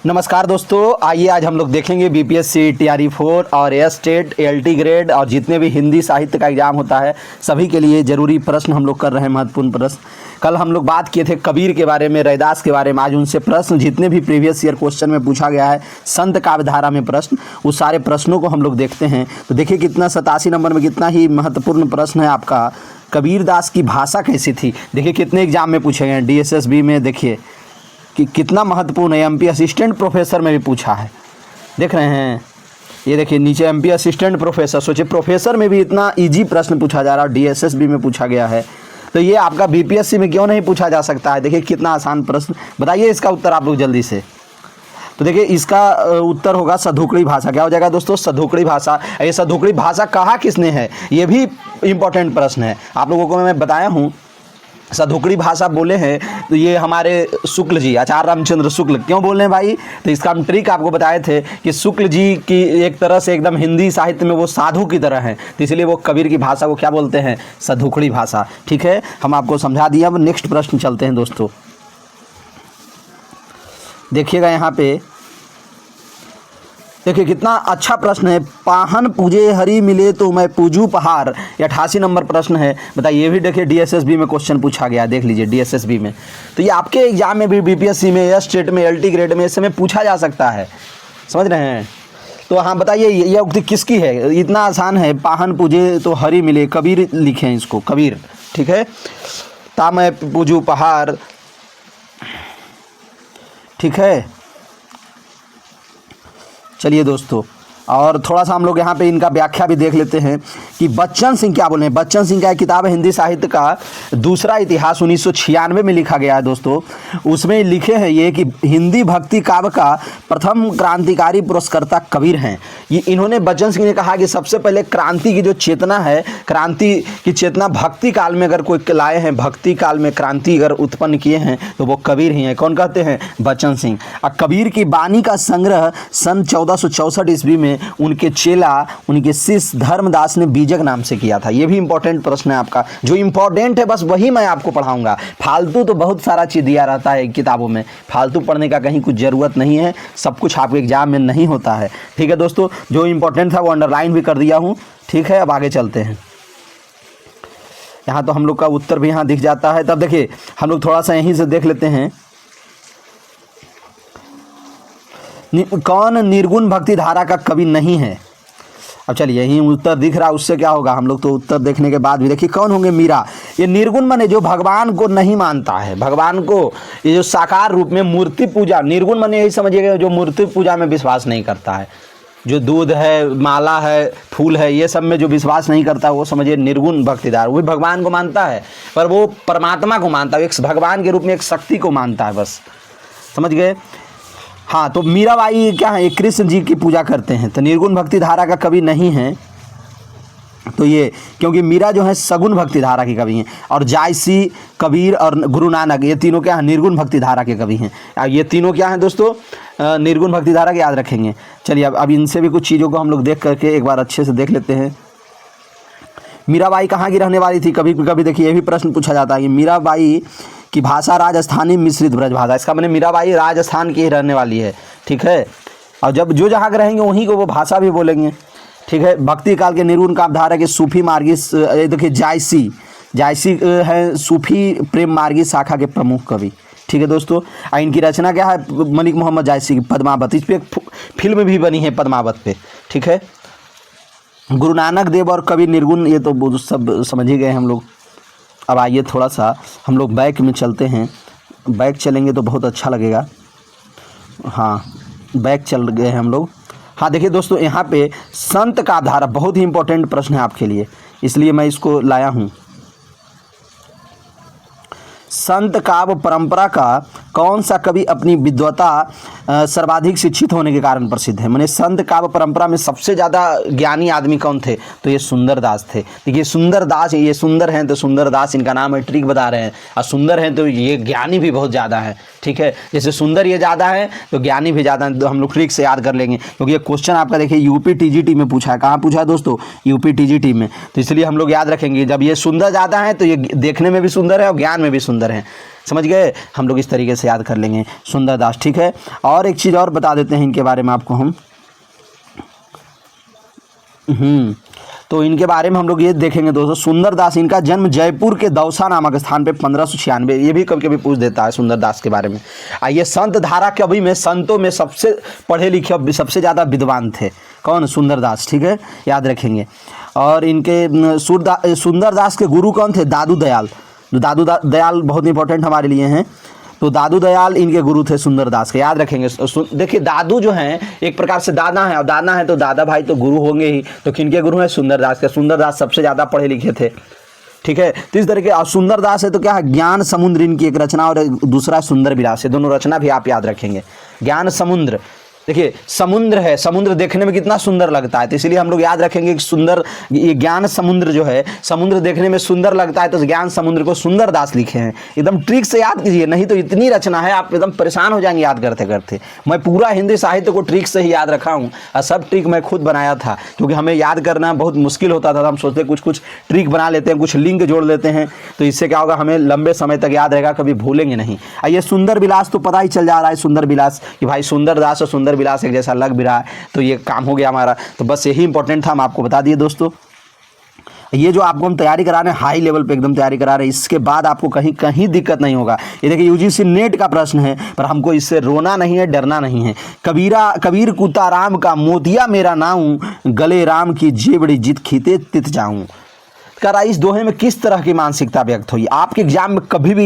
नमस्कार दोस्तों, आइए आज हम लोग देखेंगे बीपीएससी टीआरई 4 और एस टेट एलटी ग्रेड और जितने भी हिंदी साहित्य का एग्जाम होता है सभी के लिए ज़रूरी प्रश्न हम लोग कर रहे हैं, महत्वपूर्ण प्रश्न। कल हम लोग बात किए थे कबीर के बारे में, रैदास के बारे में। आज उनसे प्रश्न जितने भी प्रीवियस ईयर क्वेश्चन में पूछा गया है संत काव्य धारा में प्रश्न, उस सारे प्रश्नों को हम लोग देखते हैं। तो देखिए कितना 87 नंबर में कितना ही महत्वपूर्ण प्रश्न है आपका। कबीर दास की भाषा कैसी थी, देखिए कितने एग्जाम में पूछे गए हैं। डीएसएसबी में देखिए कि कितना महत्वपूर्ण है। एमपी असिस्टेंट प्रोफेसर में भी पूछा है, देख रहे हैं। ये देखिए नीचे एमपी असिस्टेंट प्रोफेसर, सोचिए प्रोफेसर में भी इतना इजी प्रश्न पूछा जा रहा है, डीएसएसबी में पूछा गया है। तो ये आपका बीपीएससी में क्यों नहीं पूछा जा सकता है। देखिए कितना आसान प्रश्न, बताइए इसका उत्तर आप लोग जल्दी से। तो देखिए इसका उत्तर होगा सधुकड़ी भाषा। क्या हो जाएगा दोस्तों, सधुकड़ी भाषा। ये सधुकड़ी भाषा कहा किसने है, ये भी इंपॉर्टेंट प्रश्न है। आप लोगों को मैं बताया हूँ सधुकड़ी भाषा बोले हैं तो ये हमारे शुक्ल जी, आचार्य रामचंद्र शुक्ल। क्यों बोल रहे हैं भाई, तो इसका हम ट्रिक आपको बताए थे कि शुक्ल जी की एक तरह से एकदम हिंदी साहित्य में वो साधु की तरह हैं, तो इसलिए वो कबीर की भाषा को क्या बोलते हैं, सधुकड़ी भाषा। ठीक है, हम आपको समझा दिया। अब नेक्स्ट प्रश्न चलते हैं दोस्तों। देखिएगा यहाँ पे, देखिए कितना अच्छा प्रश्न है। पाहन पूजे हरि मिले तो मैं पूजू पहाड़, 88 नंबर प्रश्न है। बताइए, ये भी देखिए डीएसएसबी में क्वेश्चन पूछा गया, देख लीजिए डीएसएसबी में। तो ये आपके एग्जाम में भी, बीपीएससी में, एस टेट में, एलटी ग्रेड में, इस समय पूछा जा सकता है, समझ रहे हैं। तो हाँ बताइए यह उक्ति किसकी है, इतना आसान है। पाहन पूजे तो हरि मिले, कबीर लिखे हैं इसको, कबीर। ठीक है, ता मैं पूजू पहाड़, ठीक है। चलिए दोस्तों, और थोड़ा सा हम लोग यहाँ पे इनका व्याख्या भी देख लेते हैं कि बच्चन सिंह क्या बोले हैं। बच्चन सिंह का एक किताब है हिंदी साहित्य का दूसरा इतिहास, 1996 में लिखा गया है दोस्तों। उसमें लिखे हैं ये कि हिंदी भक्ति काव्य का प्रथम क्रांतिकारी पुरस्कर्ता कबीर हैं। ये इन्होंने, बच्चन सिंह ने कहा कि सबसे पहले क्रांति की जो चेतना है, क्रांति की चेतना भक्ति काल में अगर कोई लाए हैं, भक्ति काल में क्रांति अगर उत्पन्न किए हैं तो वो कबीर ही हैं। कौन कहते हैं, बच्चन सिंह। और कबीर की बानी का संग्रह सन 1464 ईस्वी में उनके चेला, उनके शिष्य धर्मदास ने बीजक नाम से किया था। ये भी इंपॉर्टेंट प्रश्न है आपका, जो इंपॉर्टेंट है बस वही मैं आपको पढ़ाऊंगा। फालतू तो बहुत सारा चीज़ दिया रहता है किताबों में, फालतू पढ़ने का कहीं कुछ ज़रूरत नहीं है, सब कुछ आपके एग्जाम में नहीं होता है। ठीक है दोस्तों, जो इंपॉर्टेंट था वो अंडरलाइन भी कर दिया हूँ। ठीक है, अब आगे चलते हैं। यहाँ तो हम लोग का उत्तर भी यहाँ दिख जाता है। तब देखिए हम लोग थोड़ा सा यहीं से देख लेते हैं, कौन निर्गुण भक्ति धारा का कवि नहीं है। अब चलिए यही उत्तर दिख रहा है, उससे क्या होगा, हम लोग तो उत्तर देखने के बाद भी देखिए कौन होंगे, मीरा। ये निर्गुण माने जो भगवान को नहीं मानता है, भगवान को ये जो साकार रूप में मूर्ति पूजा, निर्गुण माने यही समझिएगा जो मूर्ति पूजा में विश्वास नहीं करता है, जो दूध है, माला है, फूल है, ये सब में जो विश्वास नहीं करता वो समझिए निर्गुण भक्तिदार। वो भगवान को मानता है पर वो परमात्मा को मानता है, एक भगवान के रूप में एक शक्ति को मानता है, बस समझ गए। हाँ, तो मीराबाई क्या है, कृष्ण जी की पूजा करते हैं, तो निर्गुण भक्ति धारा का कवि नहीं है। तो ये क्योंकि मीरा जो है सगुण भक्ति धारा के कवि हैं, और जायसी, कबीर और गुरु नानक ये तीनों क्या हैं, निर्गुण भक्ति धारा के कवि हैं। ये तीनों क्या हैं दोस्तों, निर्गुण भक्ति धारा के, याद रखेंगे। चलिए अब इनसे भी कुछ चीज़ों को हम लोग देख करके एक बार अच्छे से देख लेते हैं। मीराबाई कहाँ की रहने वाली थी, कभी कभी देखिए ये भी प्रश्न पूछा जाता है कि मीराबाई की भाषा राजस्थानी मिश्रित ब्रज भाषा। इसका मैंने मीराबाई राजस्थान की ही रहने वाली है। ठीक है, और जब जो जहाँ के रहेंगे वहीं को वो भाषा भी बोलेंगे। ठीक है, भक्ति काल के निर्गुण काव्य धारा के सूफी मार्गी, देखिए जायसी है सूफी प्रेम मार्गी शाखा के प्रमुख कवि। ठीक है दोस्तों, इनकी रचना क्या है, मलिक मोहम्मद जायसी की पद्मावत। इस पर एक फिल्म भी बनी है पद्मावत पे। ठीक है, गुरु नानक देव और कवि निर्गुण, ये तो सब समझ ही गए हम लोग। अब आइए थोड़ा सा हम लोग बैक में चलते हैं, बैक चलेंगे तो बहुत अच्छा लगेगा। हाँ, बैक चल गए हैं हम लोग। हाँ देखिए दोस्तों, यहाँ पे संत का धारा बहुत ही इंपॉर्टेंट प्रश्न है आपके लिए, इसलिए मैं इसको लाया हूँ। संत काव्य परंपरा का कौन सा कवि अपनी विद्वता सर्वाधिक शिक्षित होने के कारण प्रसिद्ध है। मैंने संत काव्य परंपरा में सबसे ज़्यादा ज्ञानी आदमी कौन थे, तो ये सुंदरदास थे। देखिए सुंदरदास, ये सुंदर हैं तो सुंदरदास इनका नाम है, ट्रिक बता रहे हैं। और सुंदर हैं तो ये ज्ञानी भी बहुत ज़्यादा है। ठीक है, जैसे सुंदर ये ज़्यादा है तो ज्ञानी भी ज़्यादा है, तो हम लोग ट्रिक से याद कर लेंगे। क्योंकि ये क्वेश्चन आपका देखिए यूपी टीजीटी में पूछा है। कहाँ पूछा है दोस्तों, यूपी टीजीटी में। तो इसलिए हम लोग याद रखेंगे, जब ये सुंदर ज़्यादा है तो ये देखने में भी सुंदर है और ज्ञान में भी सुंदर है। समझ गए, हम लोग इस तरीके से याद कर लेंगे सुंदरदास। ठीक है, और एक चीज़ और बता देते हैं इनके बारे में आपको हम। तो इनके बारे में हम लोग ये देखेंगे दोस्तों, सुंदरदास इनका जन्म जयपुर के दौसा नामक स्थान पे 1596, ये भी कभी कभी पूछ देता है सुंदरदास के बारे में। आइए, संत धारा कवि में संतों में सबसे पढ़े लिखे सबसे ज़्यादा विद्वान थे कौन? सुंदरदास। ठीक है, याद रखेंगे। और इनके सुंदरदास के गुरु कौन थे? दादू दयाल। जो दादू दयाल बहुत इंपॉर्टेंट हमारे लिए हैं, तो दादू दयाल इनके गुरु थे सुंदरदास के, याद रखेंगे। देखिए, दादू जो हैं एक प्रकार से दादा हैं, और दादा हैं तो दादा भाई तो गुरु होंगे ही, तो किनके गुरु हैं? सुंदरदास के। सुंदरदास सबसे ज़्यादा पढ़े लिखे थे। ठीक है, तो इस तरीके, और सुंदरदास है तो क्या है? ज्ञान समुद्र इनकी एक रचना, और दूसरा सुंदर विलास है। दोनों रचना भी आप याद रखेंगे। ज्ञान समुद्र, देखिए समुद्र है, समुद्र देखने में कितना सुंदर लगता है, तो इसलिए हम लोग याद रखेंगे कि सुंदर, ये ज्ञान समुद्र जो है, समुद्र देखने में सुंदर लगता है, तो ज्ञान समुद्र को सुंदरदास लिखे हैं। एकदम ट्रिक से याद कीजिए, नहीं तो इतनी रचना है आप एकदम परेशान हो जाएंगे याद करते करते। मैं पूरा हिंदी साहित्य को ट्रिक से ही याद रखा हूँ, और सब ट्रिक मैं खुद बनाया था, क्योंकि हमें याद करना बहुत मुश्किल होता था। तो हम सोचते कुछ कुछ ट्रिक बना लेते हैं, कुछ लिंक जोड़ लेते हैं, तो इससे क्या होगा, हमें लंबे समय तक याद रहेगा, कभी भूलेंगे नहीं। ये सुंदर विलास तो पता ही चल जा रहा है, सुंदर विलास कि भाई सुंदरदास और सुंदर विलास एक जैसा लग भी रहा है, तो ये काम हो गया हमारा। तो बस यही इंपॉर्टेंट था, हम आपको बता दिए दोस्तों। ये जो आपको हम तैयारी करा रहे हैं, हाई लेवल पे एकदम तैयारी करा रहे हैं, इसके बाद आपको कहीं कहीं दिक्कत नहीं होगा। ये देखिए, यूजीसी नेट का प्रश्न है, पर हमको इससे रोना नहीं है, डरना नहीं है। कबीर कुत्ता राम का मोतिया मेरा नाऊं, गले राम की जेबड़ी जित खीते तित जाऊं। करा इस दोहे में किस तरह की मानसिकता व्यक्त हुई? आपके एग्जाम में कभी भी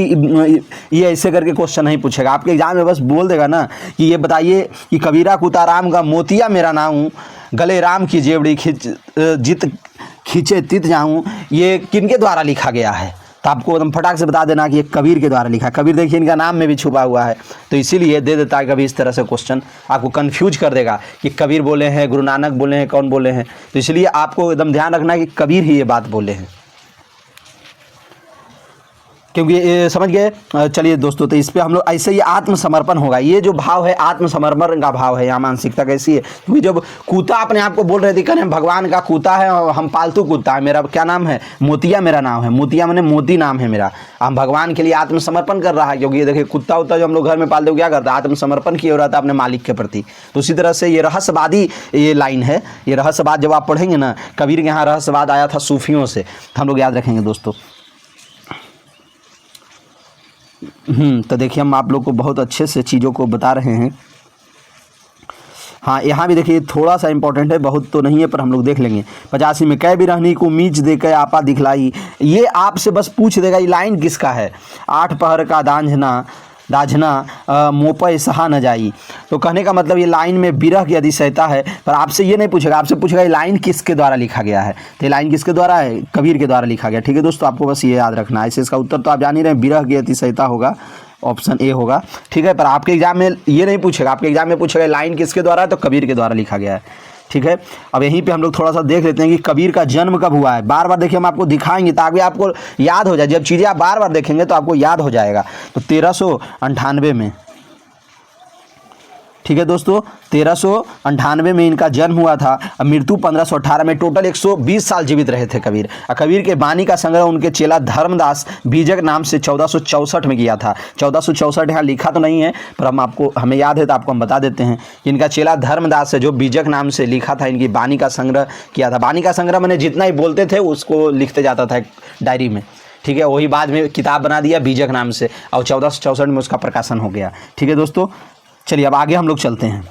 ये ऐसे करके क्वेश्चन नहीं पूछेगा, आपके एग्जाम में बस बोल देगा ना कि ये बताइए कि कबीरा कुत्ता राम का मोतिया मेरा नाऊं, गले राम की जेबड़ी जित खींचे तित जाऊं, ये किनके द्वारा लिखा गया है? तो आपको एकदम फटाक से बता देना कि ये कबीर के द्वारा लिखा है। कबीर देखिए इनका नाम में भी छुपा हुआ है, तो इसीलिए दे देता है कभी इस तरह से क्वेश्चन, आपको कंफ्यूज कर देगा कि कबीर बोले हैं, गुरु नानक बोले हैं, कौन बोले हैं। तो इसलिए आपको एकदम ध्यान रखना है कि कबीर ही ये बात बोले हैं, क्योंकि ये समझ गए। चलिए दोस्तों, तो इस पे हम लोग ऐसे ही आत्मसमर्पण होगा। ये जो भाव है आत्मसमर्पण का भाव है, यहाँ मानसिकता कैसी है, क्योंकि जब कुत्ता अपने आप को बोल रहे थे, कह रहे हैं भगवान का कुत्ता है और हम पालतू कुत्ता है, मेरा क्या नाम है? मोतिया मेरा नाम है। मोतिया मैंने मोती नाम है मेरा। हम भगवान के लिए आत्मसमर्पण कर रहा है, क्योंकि ये देखिए कुत्ता उत्ता जो हम लोग घर में पालते हो क्या करता है? आत्मसमर्पण किया हो रहा था अपने मालिक के प्रति। तो उसी तरह से ये रहस्यवादी ये लाइन है, ये रहस्यवाद जब आप पढ़ेंगे ना, कबीर के यहाँ रहस्यवाद आया था सूफियों से, तो हम लोग याद रखेंगे दोस्तों। तो देखिए, हम आप लोग को बहुत अच्छे से चीज़ों को बता रहे हैं। हाँ, यहाँ भी देखिए थोड़ा सा इंपॉर्टेंट है, बहुत तो नहीं है, पर हम लोग देख लेंगे। 85 में कै बिरहनी को मीच दे के आपा दिखलाई, ये आपसे बस पूछ देगा ये लाइन किसका है? 8 पहर का दाझना मोपय सहा न जाई। तो कहने का मतलब ये लाइन में विरह की अतिशयता है, पर आपसे ये नहीं पूछेगा, आपसे पूछेगा ये लाइन किसके द्वारा लिखा गया है। तो ये लाइन किसके द्वारा है? कबीर के द्वारा लिखा गया। ठीक है दोस्तों, आपको बस ये याद रखना है। ऐसे इसका उत्तर तो आप जान ही रहे हैं, विरह की अतिशयता होगा, ऑप्शन ए होगा। ठीक है, पर आपके एग्जाम में ये नहीं पूछेगा, आपके एग्जाम में पूछेगा लाइन किसके द्वारा है, तो कबीर के द्वारा लिखा गया है। ठीक है, अब यहीं पे हम लोग थोड़ा सा देख लेते हैं कि कबीर का जन्म कब हुआ है। बार बार देखिए, हम आपको दिखाएंगे ताकि आपको याद हो जाए। जब चीज़ें आप बार बार देखेंगे तो आपको याद हो जाएगा। तो 1398 में, ठीक है दोस्तों, 1398 में इनका जन्म हुआ था, और मृत्यु 1518 में। टोटल 120 साल जीवित रहे थे कबीर। और कबीर के बानी का संग्रह उनके चेला धर्मदास बीजक नाम से 1464 में किया था। 1464 यहाँ लिखा तो नहीं है, पर हमें याद है तो आपको हम बता देते हैं कि इनका चेला धर्मदास है, जो बीजक नाम से लिखा था, इनकी बानी का संग्रह किया था। बानी का संग्रह मैंने जितना ही बोलते थे उसको लिखते जाता था एक डायरी में। ठीक है, वही बाद में किताब बना दिया बीजक नाम से, और 1464 में उसका प्रकाशन हो गया। ठीक है दोस्तों, चलिए अब आगे हम लोग चलते हैं।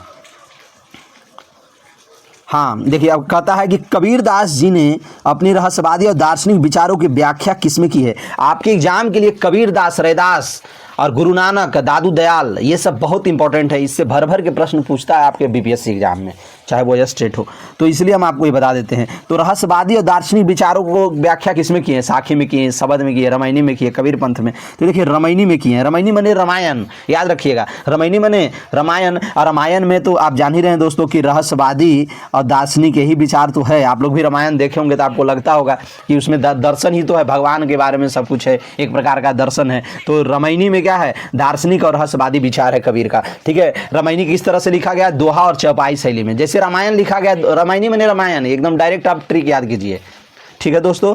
हाँ देखिए, अब कहता है कि कबीरदास जी ने अपनी रहस्यवादी और दार्शनिक विचारों की व्याख्या किसमें की है? आपके एग्जाम के लिए कबीरदास, रैदास और गुरु नानक, दादू दयाल, ये सब बहुत इंपॉर्टेंट है। इससे भर भर के प्रश्न पूछता है आपके बीपीएससी एग्जाम में, चाहे वो स्टेट हो। तो इसलिए हम आपको ये बता देते हैं। तो रहस्यवादी और दार्शनिक विचारों को व्याख्या किसमें की है? साखी में की है, शबद में की है, रामायणी में की है, कबीर पंथ में। तो देखिए रामायणी में की है। रामायणी मने रामायण, याद रखिएगा, रामायणी मने रामायण। और रामायण में तो आप जान ही रहे हैं दोस्तों कि रहस्यवादी और दार्शनिक यही विचार तो है। आप लोग भी रामायण देखे होंगे तो आपको लगता होगा कि उसमें दर्शन ही तो है, भगवान के बारे में सब कुछ है, एक प्रकार का दर्शन है। तो रामायणी में क्या है? दार्शनिक और रहस्यवादी विचार है कबीर का। ठीक है, रामायणी किस तरह से लिखा गया? दोहा और चौपाई शैली में। जैसे रामायण लिखा गया, रामायणी मने रामायण, एकदम डायरेक्ट आप ट्रिक याद कीजिए। ठीक है दोस्तों,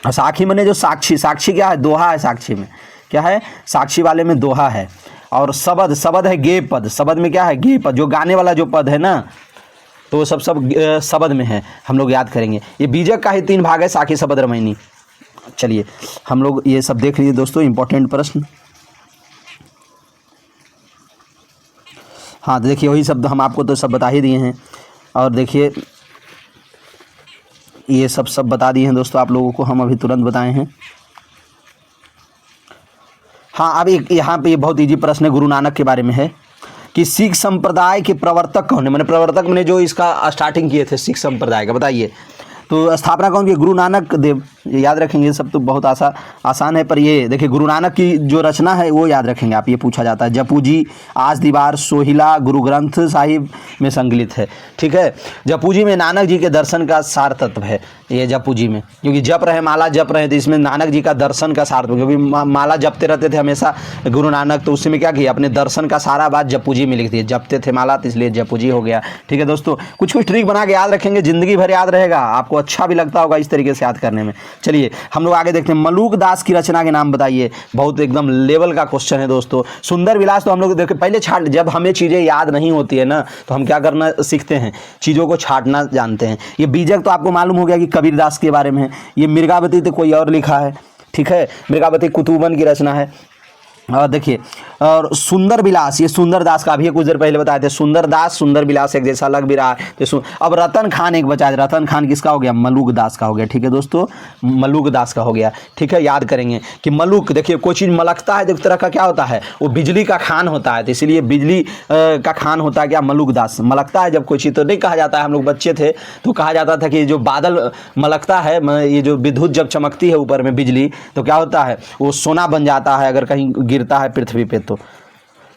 साखी मने जो साक्षी, साक्षी क्या है? दोहा है साक्षी में। क्या है, साक्षी वाले में दोहा है। और शबद, शबद है गेय पद, शबद में क्या है, गेय पद, जो गाने वाला जो पद है ना, तो वो सब शबद में है, हम लोग याद करेंगे। ये बीजक का ही 3 भाग है, साखी शबद रमैनी। चलिए हम लोग ये सब देख लीजिए दोस्तों, इंपॉर्टेंट प्रश्न। हाँ देखिए वही शब्द हम आपको तो सब बता ही दिए हैं, और देखिए ये सब बता दिए हैं दोस्तों आप लोगों को, हम अभी तुरंत बताए हैं। हाँ अब एक यहाँ पे बहुत इजी प्रश्न है, गुरु नानक के बारे में है कि सिख संप्रदाय के प्रवर्तक कौन है, मैंने प्रवर्तक मैंने जो इसका स्टार्टिंग किए थे सिख संप्रदाय का, बताइए। तो स्थापना कौन की, गुरु नानक देव, ये याद रखेंगे, सब तो बहुत आसान है। पर ये देखिए गुरु नानक की जो रचना है वो याद रखेंगे आप, ये पूछा जाता है। जपू जी, आज दीवार, सोहिला गुरु ग्रंथ साहिब में संकलित है, ठीक है। जपू जी में नानक जी के दर्शन का सार तत्व है, ये जपू जी में, क्योंकि जप रहे माला जप रहे, तो इसमें नानक जी का दर्शन का सार, क्योंकि माला जपते रहते थे हमेशा गुरु नानक, तो उसमें क्या किया, अपने दर्शन का सारा बात जपू जी में लिख दिया, जपते थे माला तो इसलिए जपू जी हो गया, ठीक है दोस्तों। कुछ ट्रिक बना के याद रखेंगे, जिंदगी भर याद रहेगा आपको, अच्छा भी लगता होगा इस तरीके से याद करने में। चलिए हम लोग आगे देखते हैं, मलूक दास की रचना के नाम बताइए, बहुत एकदम लेवल का क्वेश्चन है दोस्तों। सुंदर विलास तो हम लोग देखिए पहले छाट, जब हमें चीज़ें याद नहीं होती है ना, तो हम क्या करना सीखते हैं, चीज़ों को छाटना जानते हैं। ये बीजक तो आपको मालूम हो गया कि कबीरदास के बारे में है, ये मृगावती तो कोई और लिखा है, ठीक है, मृगावती कुतुबन की रचना है। और देखिए, और सुंदर विलास, ये सुंदर दास का, अभी कुछ देर पहले बताए थे, सुंदर दास सुंदर विलास एक जैसा लग भी रहा है। तो अब रतन खान एक बचा है, रतन खान किसका हो गया, मलूक दास का हो गया, ठीक है दोस्तों, मलूक दास का हो गया, ठीक है। याद करेंगे कि मलूक, देखिए कोई चीज़ मलकता है तो एक तरह का क्या होता है, वो बिजली का खान होता है, तो इसीलिए बिजली का खान होता है क्या, मलूक दास। मलकता है जब कोई चीज़, तो नहीं कहा जाता है, हम लोग बच्चे थे तो कहा जाता था कि जो बादल मलकता है, ये जो विद्युत जब चमकती है ऊपर में बिजली, तो क्या होता है, वो सोना बन जाता है अगर कहीं गिरता है पृथ्वी पे तो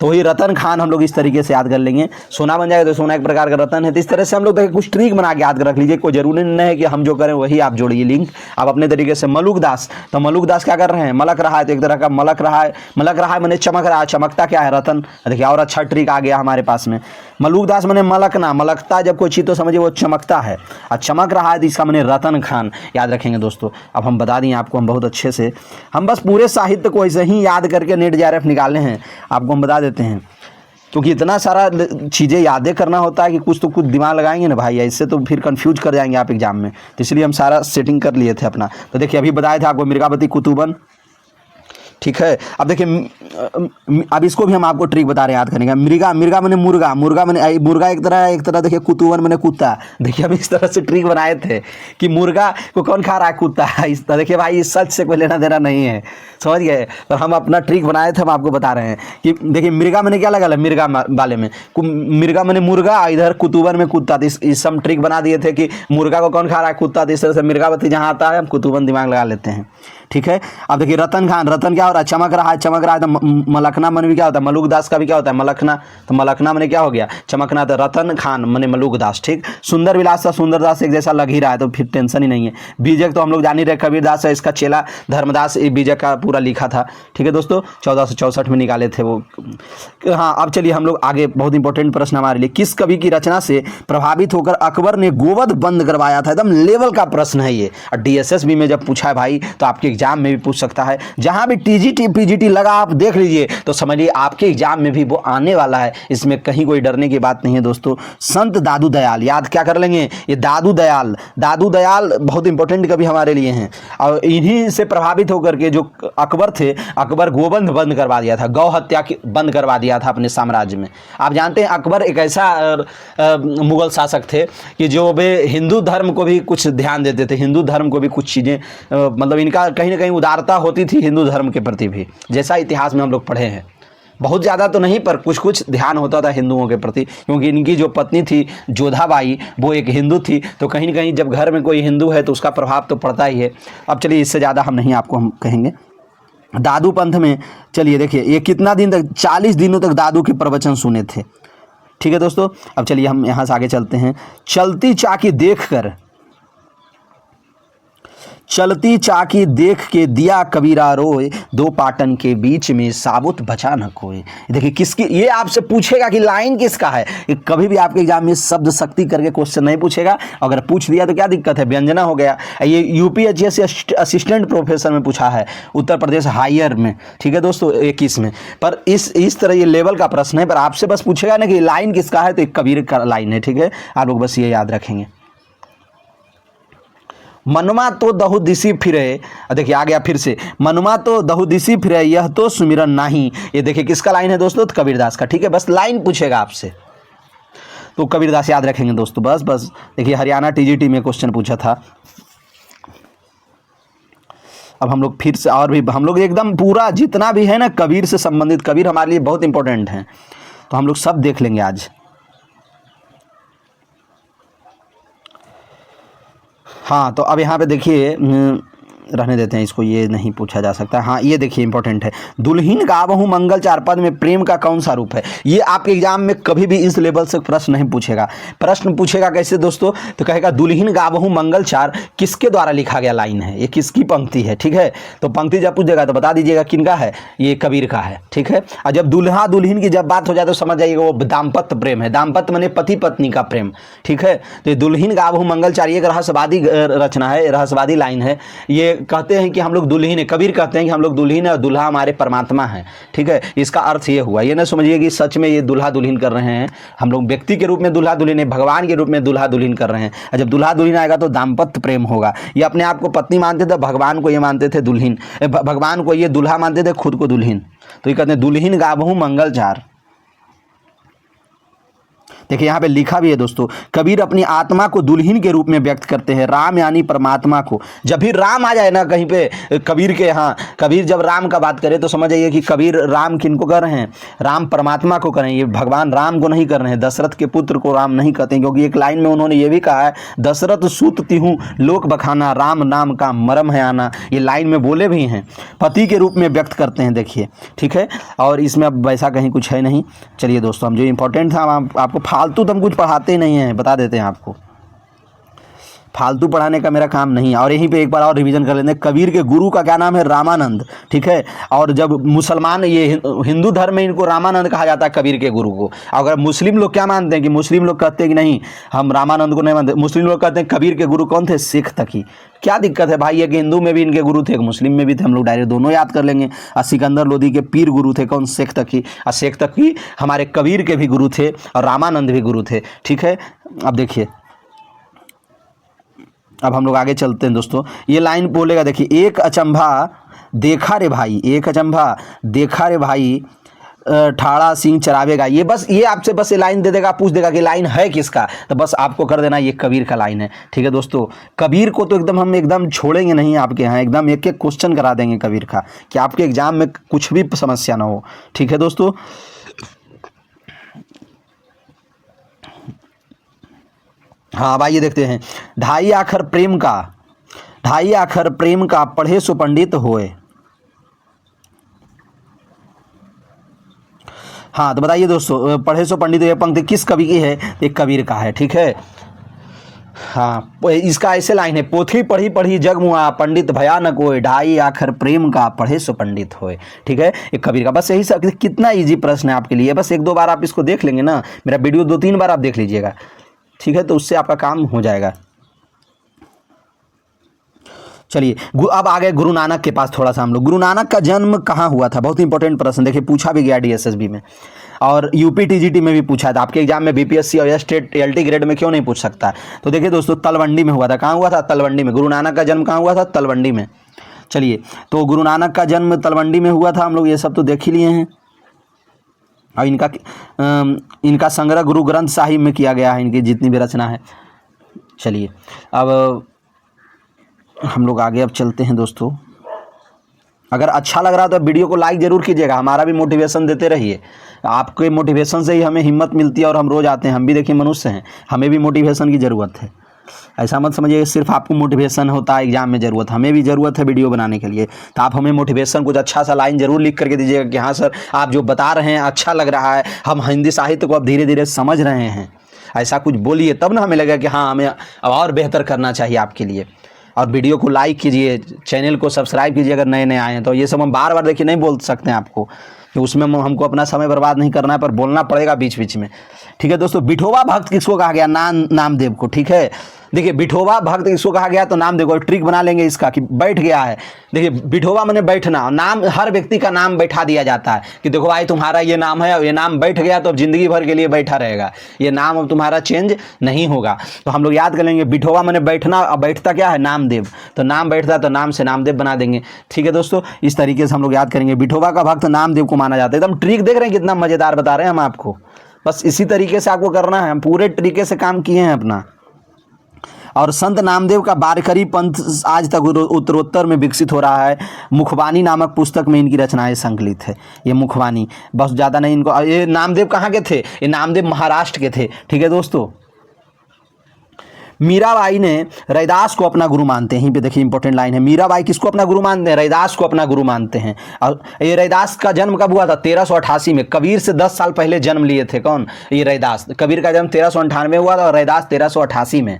वही रतन खान हम लोग इस तरीके से याद कर लेंगे, सोना बन जाएगा तो सोना एक प्रकार का रतन है। तो इस तरह से हम लोग कुछ ट्रिक बना के याद रख लीजिए, कोई जरूरी नहीं है कि हम जो करें वही आप जोड़िए लिंक, आप अपने तरीके से। मलूक दास, तो मलूक दास क्या कर रहे हैं, मलक रहा है, तो एक तरह का मलक रहा है, मलक रहा है मैंने चमक रहा है, चमकता क्या है, रतन। देखिए और अच्छा ट्रिक आ गया हमारे पास में, मलूक दास मैंने मलकना, मलकता जब कोई चीज़ तो समझिए वो चमकता है, और चमक रहा है तो इसका मैंने रतन खान, याद रखेंगे दोस्तों। अब हम बता दें आपको, हम बहुत अच्छे से, हम बस पूरे साहित्य को ऐसे ही याद करके नेट JRF निकाले हैं, आपको हम बता देते हैं, क्योंकि इतना सारा चीज़ें यादें करना होता है कि कुछ तो कुछ दिमाग लगाएंगे ना भाई, ऐसे तो फिर कंफ्यूज कर जाएंगे आप एग्जाम में, तो इसलिए हम सारा सेटिंग कर लिए थे अपना। तो देखिए अभी बताया था आपको मृगावती कुतुबन, ठीक है। अब देखिए अब इसको भी हम आपको ट्रिक बता रहे हैं याद करने का। मृगा मैंने मुर्गा, मुर्गा मैंने मुर्गा एक तरह देखिए, कुतुबन मैंने कुत्ता। देखिए हम इस तरह से ट्रिक बनाए थे कि मुर्गा को कौन खा रहा है, कुत्ता। इस तरह देखिए भाई, इस सच से कोई लेना देना नहीं है, समझ गए। तो हम अपना ट्रिक बनाए थे, हम आपको बता रहे हैं कि देखिए मृगा मैंने क्या लगा, मृगा वाले में मृगा मैंने मुर्गा, इधर कुतुबन में कुत्ता। इस हम ट्रिक बना दिए थे कि मुर्गा को कौन खा रहा है, कुत्ता। तो इस तरह से मृगावती जहाँ आता है हम कुतुबन दिमाग लगा लेते हैं, ठीक है। अब देखिए रतन खान, रतन क्या हो रहा है, चमक रहा है, चमक रहा है, तो मलकना मन भी क्या होता है, मलूक दास का भी क्या होता है, मलकना। तो मलकना मैंने क्या हो गया, चमकना, तो रतन खान मैंने मलूक दास, ठीक। सुंदर विलास का सुंदर दास एक जैसा लग ही रहा है, तो फिर टेंशन ही नहीं है। बीजक तो हम लोग जान ही रहे, कबीरदास है, इसका चेला धर्मदास बीजक का पूरा लिखा था, ठीक है दोस्तों, 1464 में निकाले थे वो। हाँ अब चलिए हम लोग आगे, बहुत इंपॉर्टेंट प्रश्न हमारे लिए, किस कवि की रचना से प्रभावित होकर अकबर ने गोवध बंद करवाया था। एकदम लेवल का प्रश्न है ये, और DSSB में जब पूछा है भाई तो आपके एग्जाम में भी पूछ सकता है। जहां भी TGT PGT लगा आप देख लीजिए, तो समझिए आपके एग्जाम में भी वो आने वाला है, इसमें कहीं कोई डरने की बात नहीं है दोस्तों। संत दादू दयाल, याद क्या कर लेंगे, ये दादू दयाल बहुत इंपॉर्टेंट कवि हमारे लिए हैं, और इन्हीं से प्रभावित होकर के जो अकबर थे, अकबर गोवंश बंद करवा दिया था, गौ हत्या बंद करवा दिया था अपने साम्राज्य में। आप जानते हैं अकबर एक ऐसा मुगल शासक थे कि जो वे हिंदू धर्म को भी कुछ ध्यान देते थे, हिंदू धर्म को भी कुछ चीज़ें, मतलब इनका कहीं ना कहीं उदारता होती थी हिंदू धर्म के प्रति भी, जैसा इतिहास में हम लोग पढ़े हैं। बहुत ज़्यादा तो नहीं, पर कुछ कुछ ध्यान होता था हिंदुओं के प्रति, क्योंकि इनकी जो पत्नी थी जोधाबाई, वो एक हिंदू थी, तो कहीं ना कहीं जब घर में कोई हिंदू है तो उसका प्रभाव तो पड़ता ही है। अब चलिए इससे ज़्यादा हम नहीं आपको हम कहेंगे। दादू पंथ में चलिए देखिए, ये कितना दिन तक, 40 दिनों तक दादू के प्रवचन सुने थे, ठीक है दोस्तों। अब चलिए हम यहाँ से आगे चलते हैं। चलती चाकी देखकर चलती चाकी देख के दिया कबीरा रोए, दो पाटन के बीच में साबुत बचा न कोई। देखिए किसकी, ये आपसे पूछेगा कि लाइन किसका है। ये कभी भी आपके एग्जाम में शब्द शक्ति करके क्वेश्चन नहीं पूछेगा, अगर पूछ दिया तो क्या दिक्कत है, व्यंजना हो गया। ये यूपीएससी असिस्टेंट प्रोफेसर में पूछा है, उत्तर प्रदेश हायर में, ठीक है दोस्तों 21 में। पर इस तरह ये लेवल का प्रश्न है, पर आपसे बस पूछेगा ना कि लाइन किसका है, तो एक कबीर का लाइन है, ठीक है। आप लोग बस ये याद रखेंगे। मनमा तो दहु दिसी फिरे, देखिए आ गया फिर से, मनमा तो दहु दिसी फिरे यह तो सुमिरन नहीं। ये देखिए किसका लाइन है दोस्तों, तो कबीरदास का, ठीक है। बस लाइन पूछेगा आपसे तो कबीरदास याद रखेंगे दोस्तों। बस देखिए हरियाणा टीजीटी में क्वेश्चन पूछा था। अब हम लोग फिर से और भी हम लोग एकदम पूरा जितना भी है ना कबीर से संबंधित, कबीर हमारे लिए बहुत इंपॉर्टेंट हैं, तो हम लोग सब देख लेंगे आज। हाँ तो अब यहाँ पे देखिए, रहने देते हैं इसको, ये नहीं पूछा जा सकता। हाँ ये देखिए इंपॉर्टेंट है, दुल्हीन गावहूँ मंगल चार पद में प्रेम का कौन सा रूप है। ये आपके एग्जाम में कभी भी इस लेवल से प्रश्न नहीं पूछेगा। प्रश्न पूछेगा कैसे दोस्तों, तो कहेगा दुल्हीन गावहूँ मंगल चार किसके द्वारा लिखा गया लाइन है, ये किसकी पंक्ति है, ठीक है। तो पंक्ति जब पूछेगा तो बता दीजिएगा किनका है, ये कबीर का है, ठीक है। और जब दुल्हा दुल्हीन की जब बात हो जाए तो समझ जाइएगा वो दाम्पत्य प्रेम है, दाम्पत्य माने पति पत्नी का प्रेम, ठीक है। तो ये दुल्हीन गावहूँ मंगल चार ये एक रहस्यवादी रचना है, रहस्यवादी लाइन है। ये कहते हैं कि हम लोग दुल्हीन है, कबीर कहते हैं कि हम लोग दुल्हीन है और दुल्हा हमारे परमात्मा है, ठीक है। इसका अर्थ ये हुआ, ये ना समझिए कि सच में ये दुल्हा दुल्हीन कर रहे हैं, हम लोग व्यक्ति के रूप में दुल्हा दुल्हीन है, भगवान के रूप में दुल्हा दुल्हीन कर रहे हैं। और जब दुल्हा दुल्हीन आएगा तो दाम्पत्य प्रेम होगा। ये अपने आप को पत्नी मानते थे, भगवान को ये मानते थे दुल्हीन, भगवान को ये दुल्हा मानते थे, खुद को दुल्हीन। तो ये कहते हैं दुल्हीन गावहूँ मंगल चार। देखिए यहाँ पे लिखा भी है दोस्तों, कबीर अपनी आत्मा को दुल्हीन के रूप में व्यक्त करते हैं, राम यानी परमात्मा को। जब भी राम आ जाए ना कहीं पे कबीर के यहाँ, कबीर जब राम का बात करे तो समझ आइए कि कबीर राम किनको कर रहे हैं, राम परमात्मा को कर रहे हैं। ये भगवान राम को नहीं कर रहे हैं, दशरथ के पुत्र को राम नहीं कहते हैं, क्योंकि एक लाइन में उन्होंने ये भी कहा है, दशरथ सूत तिहूँ लोक बखाना, राम नाम का मरम है आना। ये लाइन में बोले भी हैं, पति के रूप में व्यक्त करते हैं, देखिए, ठीक है। और इसमें अब वैसा कहीं कुछ है नहीं। चलिए दोस्तों, हम जो इंपॉर्टेंट था आपको फालतू तो हम कुछ पढ़ाते ही नहीं हैं, बता देते हैं आपको, फालतू पढ़ाने का मेरा काम नहीं है। और यहीं पे एक बार और रिवीजन कर लेते हैं, कबीर के गुरु का क्या नाम है, रामानंद, ठीक है। और जब मुसलमान, ये हिंदू धर्म में इनको रामानंद कहा जाता है कबीर के गुरु को। अगर मुस्लिम लोग क्या मानते हैं कि मुस्लिम लोग कहते हैं कि नहीं हम रामानंद को नहीं मानते, मुस्लिम लोग कहते हैं कबीर के गुरु कौन थे, शेख तकी। क्या दिक्कत है भाई, ये कि हिंदू में भी इनके गुरु थे, मुस्लिम में भी थे, हम लोग डायरेक्ट दोनों याद कर लेंगे। और सिकंदर लोदी के पीर गुरु थे कौन, शेख तकी। और शेख तकी हमारे कबीर के भी गुरु थे और रामानंद भी गुरु थे, ठीक है। अब देखिए, अब हम लोग आगे चलते हैं दोस्तों। ये लाइन बोलेगा, देखिए, एक अचंभा देखा रे भाई, एक अचंभा देखा रे भाई ठाड़ा सिंह चरावेगा। ये बस, ये आपसे बस ये लाइन दे देगा, पूछ देगा कि लाइन है किसका, तो बस आपको कर देना ये कबीर का लाइन है, ठीक है दोस्तों। कबीर को तो एकदम हम एकदम छोड़ेंगे नहीं आपके यहाँ, एकदम एक एक क्वेश्चन करा देंगे कबीर का, कि आपके एग्जाम में कुछ भी समस्या ना हो, ठीक है दोस्तों। हाँ भाई, ये देखते हैं, ढाई आखर प्रेम का, ढाई आखर प्रेम का पढ़े सो पंडित होए। हाँ तो बताइए दोस्तों, पढ़े सो पंडित, ये पंक्ति किस कवि की है, एक कबीर का है, ठीक है। हाँ इसका ऐसे लाइन है, पोथी पढ़ी पढ़ी जग मुआ, पंडित भया न कोई, ढाई आखर प्रेम का पढ़े सो पंडित होए, ठीक है, एक कबीर का। बस यही सब, कितना इजी प्रश्न है आपके लिए, बस एक दो बार आप इसको देख लेंगे ना, मेरा वीडियो 2-3 बार आप देख लीजिएगा, ठीक है, तो उससे आपका काम हो जाएगा। चलिए अब आ गए गुरु नानक के पास थोड़ा सा हम लोग। गुरु नानक का जन्म कहाँ हुआ था, बहुत इंपॉर्टेंट प्रश्न, देखिए पूछा भी गया डीएसएसबी में और यूपी टीजीटी में भी पूछा था। आपके एग्जाम में बीपीएससी और स्टेट एलटी ग्रेड में क्यों नहीं पूछ सकता। तो देखिए दोस्तों, तलवंडी में हुआ था। कहाँ हुआ था, तलवंडी में। गुरु नानक का जन्म कहाँ हुआ था, तलवंडी में। चलिए, तो गुरु नानक का जन्म तलवंडी में हुआ था, हम लोग ये सब तो देख ही लिए हैं। और इनका संग्रह गुरु ग्रंथ साहिब में किया गया है, इनकी जितनी भी रचना है। चलिए अब हम लोग आगे अब चलते हैं दोस्तों। अगर अच्छा लग रहा तो वीडियो को लाइक ज़रूर कीजिएगा, हमारा भी मोटिवेशन देते रहिए। आपके मोटिवेशन से ही हमें हिम्मत मिलती है और हम रोज़ आते हैं। हम भी देखिए मनुष्य हैं, हमें भी मोटिवेशन की ज़रूरत है। ऐसा मत समझिए सिर्फ आपको मोटिवेशन होता है एग्जाम में ज़रूरत, हमें भी ज़रूरत है वीडियो बनाने के लिए। तो आप हमें मोटिवेशन कुछ अच्छा सा लाइन ज़रूर लिख करके दीजिएगा कि हाँ सर आप जो बता रहे हैं अच्छा लग रहा है, हम हिंदी साहित्य को अब धीरे धीरे समझ रहे हैं। ऐसा कुछ बोलिए तब ना हमें लगेगा कि हाँ हमें अब और बेहतर करना चाहिए आपके लिए। और वीडियो को लाइक कीजिए, चैनल को सब्सक्राइब कीजिए अगर नए नए आए हैं तो। ये सब हम बार बार देखिए नहीं बोल सकते हैं आपको, कि उसमें हमको अपना समय बर्बाद नहीं करना है, पर बोलना पड़ेगा बीच बीच में, ठीक है दोस्तों। विठोबा भक्त किसको कहा गया? नामदेव को, ठीक है। देखिए विठोबा भक्त किसको कहा गया? तो नामदेव को। ट्रिक बना लेंगे इसका कि बैठ गया है। देखिए विठोबा माने बैठना, नाम हर व्यक्ति का नाम बैठा दिया जाता है कि देखो भाई तुम्हारा ये नाम है, ये नाम बैठ गया तो अब जिंदगी भर के लिए बैठा रहेगा, ये नाम अब तुम्हारा चेंज नहीं होगा। तो हम लोग याद कर लेंगे विठोबा माने बैठना, और बैठता क्या है? नामदेव। तो नाम बैठता तो नाम से नामदेव बना देंगे, ठीक है दोस्तों। इस तरीके से हम लोग याद करेंगे। विठोबा का भक्त नामदेव को माना जाता है। एकदम ट्रिक देख रहे हैं कितना मजेदार बता रहे हैं हम आपको। बस इसी तरीके से आपको करना है, हम पूरे तरीके से काम किए हैं अपना। और संत नामदेव का बारकरी पंथ आज तक उत्तरोत्तर में विकसित हो रहा है। मुखबानी नामक पुस्तक में इनकी रचनाएं संकलित है। ये मुखबानी, बस ज़्यादा नहीं इनको। ये नामदेव कहाँ के थे? ये नामदेव महाराष्ट्र के थे, ठीक है दोस्तों। मीराबाई ने रैदास को अपना गुरु मानते हैं। यहीं पे देखिए इंपॉर्टेंट लाइन है, मीराबाई किसको अपना गुरु मानते हैं? रैदास को अपना गुरु मानते हैं। और ये रैदास का जन्म कब हुआ था? 1388 में। कबीर से 10 साल पहले जन्म लिए थे कौन? ये रैदास। कबीर का जन्म 1398 में हुआ था और रैदास 1388 में।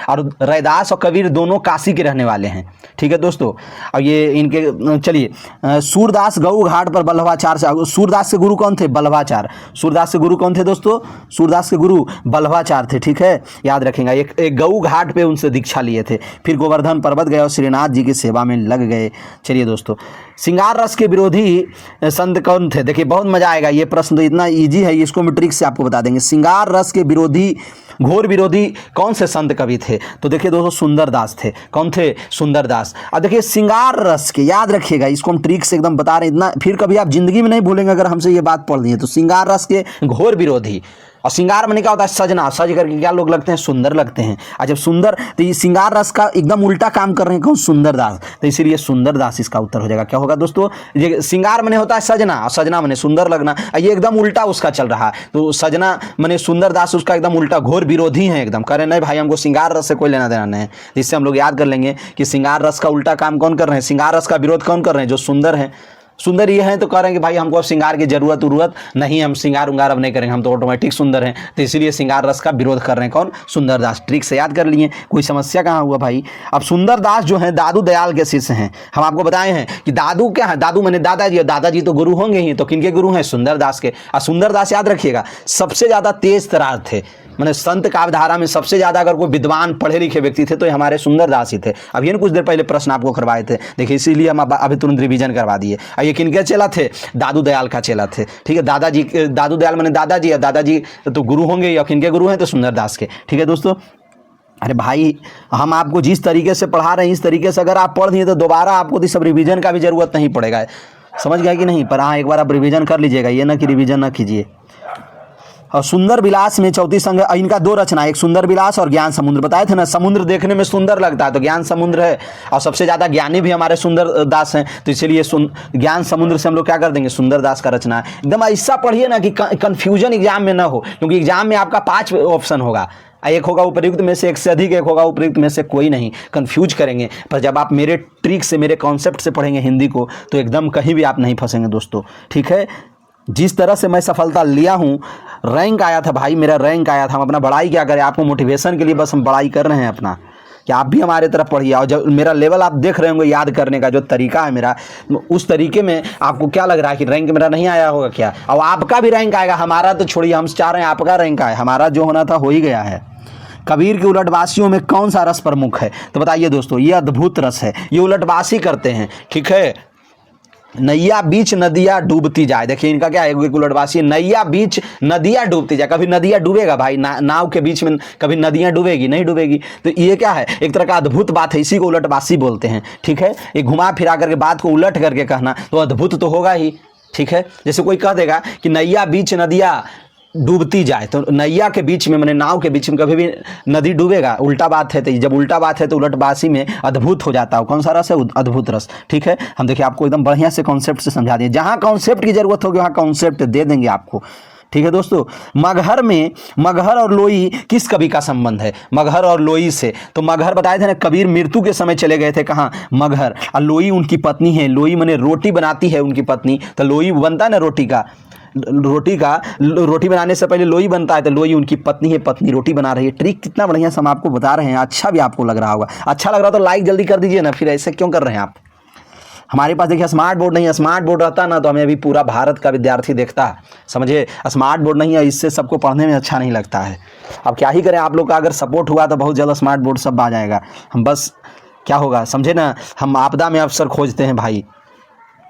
और रैदास और कबीर दोनों काशी के रहने वाले हैं, ठीक है दोस्तों। और ये इनके चलिए सूरदास गऊ घाट पर बल्लभाचार से, सूरदास के गुरु कौन थे? बल्लभाचार। सूरदास के गुरु कौन थे दोस्तों? सूरदास के गुरु बल्लभाचार थे, ठीक है, याद रखेंगे। एक गऊ घाट पे उनसे दीक्षा लिए थे, फिर गोवर्धन पर्वत गए और श्रीनाथ जी की सेवा में लग गए। चलिए दोस्तों, श्रृंगार रस के विरोधी संत कौन थे? देखिए बहुत मजा आएगा, ये प्रश्न तो इतना इजी है, इसको हम ट्रिक से आपको बता देंगे। श्रृंगार रस के विरोधी, घोर विरोधी कौन से संत कवि थे? तो देखिए दोस्तों सुंदरदास थे। कौन थे? सुंदरदास। अब देखिए श्रृंगार रस के, याद रखिएगा, इसको हम ट्रिक से एकदम बता रहे हैं, इतना फिर कभी आप जिंदगी में नहीं भूलेंगे अगर हमसे ये बात पढ़ ली है। तो श्रृंगार रस के घोर विरोधी। और श्रृंगार में क्या होता है? सजना, सज करके क्या लोग लगते हैं? सुंदर लगते हैं। और जब सुंदर, तो ये श्रृंगार रस का एकदम उल्टा काम कर रहे हैं कौन? सुंदरदास। तो इसीलिए सुंदरदास इसका उत्तर हो जाएगा। क्या होगा दोस्तों? ये श्रृंगार मने होता है सजना, और सजना मने सुंदर लगना, ये एकदम उल्टा उसका चल रहा है। तो सजना मने सुंदरदास, उसका एकदम उल्टा, घोर विरोधी है एकदम। कह रहे नहीं भाई हमको श्रृंगार रस से कोई लेना देना नहीं है। इससे हम लोग याद कर लेंगे कि श्रृंगार रस का उल्टा काम कौन कर रहे हैं? श्रृंगार रस का विरोध कौन कर रहे हैं? जो सुंदर है। सुंदर ये हैं तो कह रहे हैं कि भाई हमको अब श्रृंगार की जरूरत नहीं, हम श्रृंगार उंगार अब नहीं करेंगे, हम तो ऑटोमेटिक सुंदर हैं। तो इसीलिए श्रृंगार रस का विरोध कर रहे हैं कौन? सुंदरदास। ट्रिक से याद कर लिए, कोई समस्या कहाँ हुआ भाई। अब सुंदरदास जो हैं दादू दयाल के शिष्य हैं। हम आपको बताए हैं कि दादू क्या है? दादू मैंने दादाजी, और दादाजी तो गुरु होंगे ही, तो किनके गुरु हैं? सुंदरदास के। और सुंदरदास याद रखिएगा सबसे ज़्यादा तेज तरार थे, मैंने संत काव्यधारा में सबसे ज़्यादा अगर कोई विद्वान पढ़े लिखे व्यक्ति थे तो ये हमारे सुंदरदास ही थे। अब ये कुछ देर पहले प्रश्न आपको करवाए थे, देखिए इसीलिए हम अभी तुरंत रिवीजन करवा दिए। और ये किनके चेला थे? दादू दयाल का चेला थे, ठीक है। दादाजी, दादू दयाल मैंने दादाजी, और दादाजी तो गुरु होंगे, या किनके गुरु हैं? तो सुंदरदास के, ठीक है दोस्तों। अरे भाई हम आपको जिस तरीके से पढ़ा रहे हैं इस तरीके से अगर आप पढ़ दिए तो दोबारा आपको तो सब रिवीजन का भी जरूरत नहीं पड़ेगा, समझ गया कि नहीं। पर हाँ एक बार आप रिवीजन कर लीजिएगा, ये ना कि रिवीजन ना कीजिए। और सुंदर विलास में चौथी संग, इनका 2 रचना, एक सुंदर विलास और ज्ञान समुद्र। बताए थे ना, समुद्र देखने में सुंदर लगता है तो ज्ञान समुद्र है, और सबसे ज़्यादा ज्ञानी भी हमारे सुंदर दास हैं, तो इसलिए ज्ञान समुद्र से हम लोग क्या कर देंगे? सुंदर दास का रचना है। एकदम ऐसा पढ़िए ना कि कन्फ्यूजन एग्जाम में ना हो, क्योंकि एग्जाम में आपका 5 ऑप्शन होगा, एक होगा उपयुक्त में से, एक से अधिक, एक होगा उपयुक्त में से कोई नहीं, कंफ्यूज करेंगे। पर जब आप मेरे ट्रिक से, मेरे कॉन्सेप्ट से पढ़ेंगे हिंदी को तो एकदम कहीं भी आप नहीं फंसेंगे दोस्तों, ठीक है। जिस तरह से मैं सफलता लिया हूँ, रैंक आया था भाई, मेरा रैंक आया था। हम अपना बड़ाई क्या करें, आपको मोटिवेशन के लिए बस हम बड़ाई कर रहे हैं अपना, कि आप भी हमारे तरफ पढ़िए। और जब मेरा लेवल आप देख रहे होंगे, याद करने का जो तरीका है मेरा, उस तरीके में आपको क्या लग रहा है कि रैंक मेरा नहीं आया होगा क्या? और आपका भी रैंक आएगा, हमारा तो छोड़िए, हम चाह रहे हैं आपका रैंक आए, हमारा जो होना था हो ही गया है। कबीर के उलटवासियों में कौन सा रस प्रमुख है? तो बताइए दोस्तों, ये अद्भुत रस है, ये उलटवासी करते हैं, ठीक है। नैया बीच नदियाँ डूबती जाए, देखिए इनका क्या है, उलटवासी, नैया बीच नदियाँ डूबती जाए। कभी नदियाँ डूबेगा भाई? नाव के बीच में कभी नदियाँ डूबेगी? नहीं डूबेगी। तो ये क्या है? एक तरह का अद्भुत बात है, इसी को उलटवासी बोलते हैं, ठीक है। ये घुमा फिरा करके बात को उलट करके कहना तो अद्भुत तो होगा ही, ठीक है। जैसे कोई कह देगा कि नैया बीच नदियाँ डूबती जाए, तो नैया के बीच में, मैंने नाव के बीच में कभी भी नदी डूबेगा? उल्टा बात है। तो जब उल्टा बात है तो उलटवासी में अद्भुत हो जाता है। कौन सा रस है? अद्भुत रस, ठीक है। हम देखिए आपको एकदम बढ़िया से कॉन्सेप्ट से समझा दिए, जहाँ कॉन्सेप्ट की जरूरत होगी वहाँ कॉन्सेप्ट दे देंगे आपको, ठीक है दोस्तों। मगहर में, मगहर और लोई किस कवि का संबंध है? मगहर और लोई से, तो मगहर बताए थे ना, कबीर मृत्यु के समय चले गए थे कहाँ? मगहर। और लोई उनकी पत्नी है, लोई माने रोटी बनाती है उनकी पत्नी, तो लोई बनता है ना रोटी का, रोटी बनाने से पहले लोई बनता है, तो लोई उनकी पत्नी है, पत्नी रोटी बना रही है। ट्रिक कितना बढ़िया से हम आपको बता रहे हैं, अच्छा भी आपको लग रहा होगा। अच्छा लग रहा तो लाइक जल्दी कर दीजिए ना, फिर ऐसे क्यों कर रहे हैं आप। हमारे पास देखिए स्मार्ट बोर्ड नहीं है, स्मार्ट बोर्ड रहता ना तो हमें अभी पूरा भारत का विद्यार्थी देखता, समझिए। स्मार्ट बोर्ड नहीं है, इससे सबको पढ़ने में अच्छा नहीं लगता है। अब क्या ही करें, आप लोग का अगर सपोर्ट हुआ तो बहुत जल्द स्मार्ट बोर्ड सब आ जाएगा। हम बस क्या होगा समझे ना, हम आपदा में अवसर खोजते हैं भाई।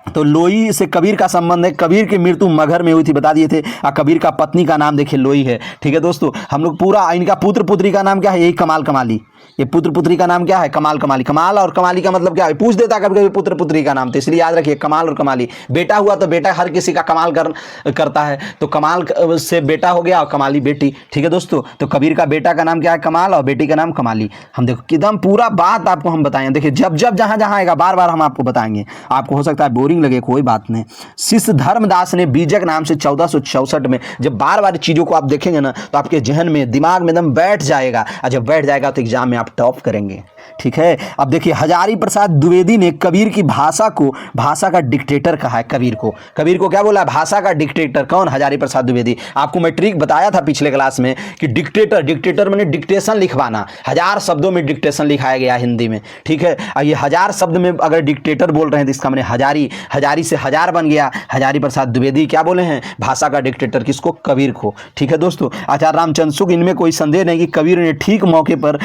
तो लोई से कबीर का संबंध है। कबीर की मृत्यु मगहर में हुई थी, बता दिए थे। कबीर का पत्नी का नाम देखिए लोई है, ठीक है दोस्तों। हम लोग पूरा, इनका पुत्र पुत्री का नाम क्या है, यही कमाल कमाली। ये पुत्र पुत्री का नाम क्या है, कमाल कमाली। कमाल और कमाली का मतलब क्या है, पूछ देता कभी कभी पुत्र पुत्री का नाम, तो इसलिए याद रखिए कमाल और कमाली। बेटा हुआ तो बेटा हर किसी का कमाल करता है, तो कमाल से बेटा हो गया और कमाली बेटी, ठीक है दोस्तों। तो कबीर का बेटा का नाम क्या है, कमाल, और बेटी का नाम कमाली। हम देखो एकदम पूरा बात आपको हम बताएं, देखिए जब जब जहाँ जहाँ आएगा बार बार हम आपको बताएंगे। आपको हो सकता है बोरिंग लगे, कोई बात नहीं। शिष्य धर्मदास ने बीजक नाम से 1464 में, जब बार बार चीज़ों को आप देखेंगे ना तो आपके जहन में, दिमाग में एकदम बैठ जाएगा, और जब बैठ जाएगा तो एग्जाम में आप टॉप करेंगे, ठीक है। अब देखिए हजारी प्रसाद द्विवेदी ने कबीर की भाषा को भाषा का डिक्टेटर कहा है। कबीर को क्या बोला, भाषा का डिक्टेटर। कौन, हजारी प्रसाद द्विवेदी। आपको मैं ट्रिक बताया था पिछले क्लास में कि डिक्टेटर मैंने डिक्टेशन लिखवाना, 1000 शब्दों में डिक्टेशन लिखाया गया हिंदी में, ठीक है। और ये 1000 शब्द में अगर डिक्टेटर बोल रहे हैं तो इसका मैंने हजारी से 1000 बन गया। हजारी प्रसाद द्विवेदी क्या बोले हैं, भाषा का डिक्टेटर। किसको, कबीर को, ठीक है दोस्तों। आचार्य रामचंद्र शुक्ल, इनमें कोई संदेह नहीं कि कबीर ने ठीक मौके पर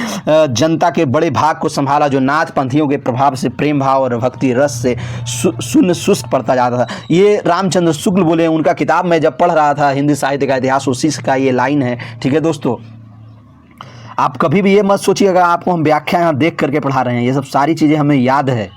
जनता के बड़े भाग को संभाला, जो नाथ पंथियों के प्रभाव से प्रेम भाव और भक्ति रस से शून्य शुष्क पड़ता जाता था। ये रामचंद्र शुक्ल बोले, उनका किताब मैं जब पढ़ रहा था, हिंदी साहित्य का इतिहास, उसी का ये लाइन है, ठीक है दोस्तों। आप कभी भी ये मत सोचिएगा आपको हम व्याख्या यहाँ देख करके पढ़ा रहे हैं, ये सब सारी चीज़ें हमें याद है।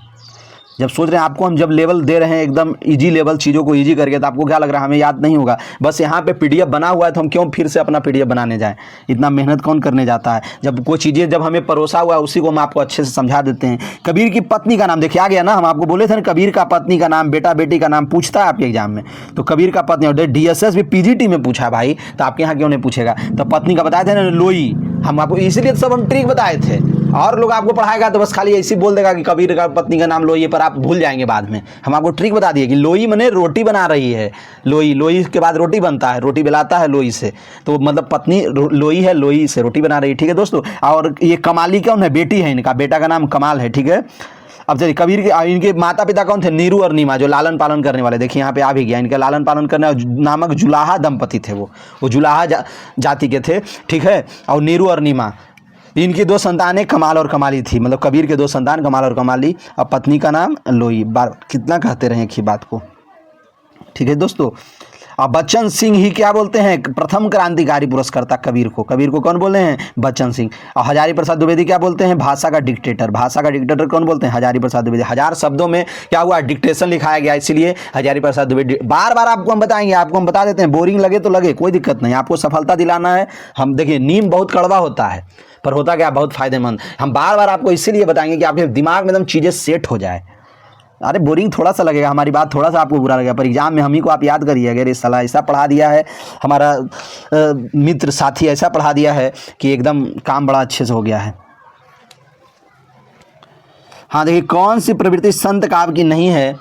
जब सोच रहे हैं आपको हम जब लेवल दे रहे हैं एकदम इजी लेवल, चीज़ों को इजी करके, तो आपको क्या लग रहा है हमें याद नहीं होगा। बस यहाँ पे पीडीएफ बना हुआ है तो हम क्यों फिर से अपना पीडीएफ बनाने जाएं, इतना मेहनत कौन करने जाता है। जब कोई चीज़ें जब हमें परोसा हुआ है उसी को हम आपको अच्छे से समझा देते हैं। कबीर की पत्नी का नाम देखिए, आ गया ना, हम आपको बोले थे ना कबीर का पत्नी का नाम, बेटा बेटी का नाम पूछता है आपके एग्जाम में। तो कबीर का पत्नी, और DSS भी PGT में पूछा भाई, तो आपके यहाँ क्यों नहीं पूछेगा। तो पत्नी का बताए थे ना लोई, हम आपको इसलिए सब हम ट्रिक बताए थे। और लोग आपको पढ़ाएगा तो बस खाली ऐसी बोल देगा कि कबीर का पत्नी का नाम लोई है, पर आप भूल जाएंगे बाद में। हम आपको ट्रिक बता दिए कि लोई मने रोटी बना रही है, लोई के बाद रोटी बनता है, रोटी बेलाता है लोई से, तो मतलब पत्नी लोई है, लोई से रोटी बना रही है, ठीक है दोस्तों। और ये कमाली कौन है, बेटी है, इनका बेटा का नाम कमाल है, ठीक है। अब चलिए कबीर के इनके माता पिता कौन थे, नीरू और नीमा, जो लालन पालन करने वाले। देखिए यहाँ पे आ भी गया, इनका लालन पालन करने नामक जुलाहा दंपति थे, वो जुलाहा जाति के थे, ठीक है। और नीरू और नीमा, इनकी 2 संतानें कमाल और कमाली थी, मतलब कबीर के 2 संतान कमाल और कमाली, और पत्नी का नाम लोई। बार कितना कहते रहे एक ही बात को, ठीक है दोस्तों। अब बच्चन सिंह ही क्या बोलते हैं, प्रथम क्रांतिकारी पुरस्कर्ता कबीर को कौन बोले हैं, बच्चन सिंह। और हजारी प्रसाद द्विवेदी क्या बोलते हैं, भाषा का डिक्टेटर कौन बोलते हैं, हजारी प्रसाद द्विवेदी। 1000 शब्दों में क्या हुआ, डिक्टेशन लिखाया गया, इसीलिए हजारी प्रसाद द्विवेदी। बार बार आपको हम बताएंगे, आपको हम बता देते हैं, बोरिंग लगे तो लगे, कोई दिक्कत नहीं, आपको सफलता दिलाना है। हम देखिए नीम बहुत कड़वा होता है पर होता क्या बहुत फायदेमंद। हम बार बार आपको इसीलिए बताएंगे कि आपके दिमाग में एकदम चीज़ें सेट हो जाए। अरे बोरिंग थोड़ा सा लगेगा, हमारी बात थोड़ा सा आपको बुरा लगेगा, पर एग्जाम में हम ही को आप याद करिए। अगर इस सलाह ऐसा पढ़ा दिया है, हमारा मित्र साथी ऐसा पढ़ा दिया है कि एकदम काम बड़ा अच्छे से हो गया है। हाँ देखिए, कौन सी प्रवृत्ति संत काव्य की नहीं है।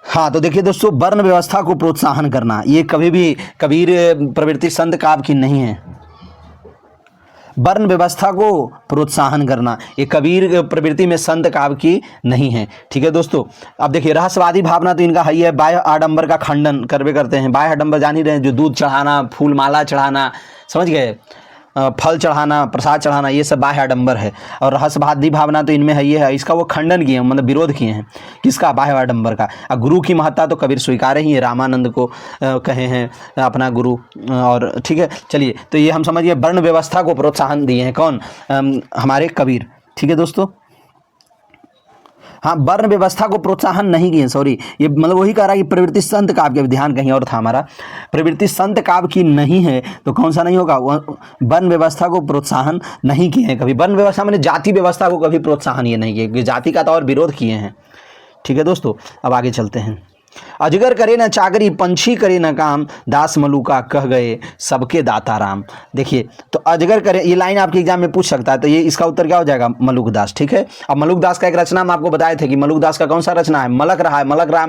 हाँ तो देखिए दोस्तों, वर्ण व्यवस्था को प्रोत्साहन करना, ये कभी भी कबीर प्रवृत्ति संत काव्य की नहीं है। वर्ण व्यवस्था को प्रोत्साहन करना, ये कबीर प्रवृत्ति में संत काव्य की नहीं है, ठीक है दोस्तों। अब देखिए रहस्यवादी भावना तो इनका है, बाह्य आडंबर का खंडन करते हैं। बाह्य आडंबर जान ही रहे हैं, जो दूध चढ़ाना, फूल माला चढ़ाना, समझ गए, फल चढ़ाना, प्रसाद चढ़ाना, ये सब बाह्य आडंबर है। और रहस्यवादी भावना तो इनमें है, ये है, इसका वो खंडन किए, मतलब विरोध किए हैं, किसका, बाह्य आडंबर का। और गुरु की महत्ता तो कबीर स्वीकारे ही है, रामानंद को कहे हैं अपना गुरु, और ठीक है। चलिए तो ये हम समझिए वर्ण व्यवस्था को प्रोत्साहन दिए हैं कौन, हमारे कबीर, ठीक है दोस्तों। हाँ वर्ण व्यवस्था को प्रोत्साहन नहीं किए, सॉरी, ये मतलब वही कह रहा है कि प्रवृत्ति संत काव्य का, ध्यान कहीं और था हमारा, प्रवृत्ति संत काव्य की नहीं है, तो कौन सा नहीं होगा, वर्ण व्यवस्था को प्रोत्साहन नहीं किए हैं कभी। वर्ण व्यवस्था मैंने जाति व्यवस्था को कभी प्रोत्साहन ये नहीं किए, जाति का तो और विरोध किए हैं, ठीक है दोस्तों। अब आगे चलते हैं। अजगर करे न चाकरी, पंछी करे न काम, दास मलुका कह गए सबके दाता राम। देखिए तो अजगर करे, ये लाइन आपके एग्जाम में पूछ सकता है, तो ये इसका उत्तर क्या हो जाएगा, मलुक दास। ठीक है, अब मलुक दास का एक रचना हम आपको बताए थे कि मलुक दास का कौन सा रचना है, मलक रहा है। मलक रहा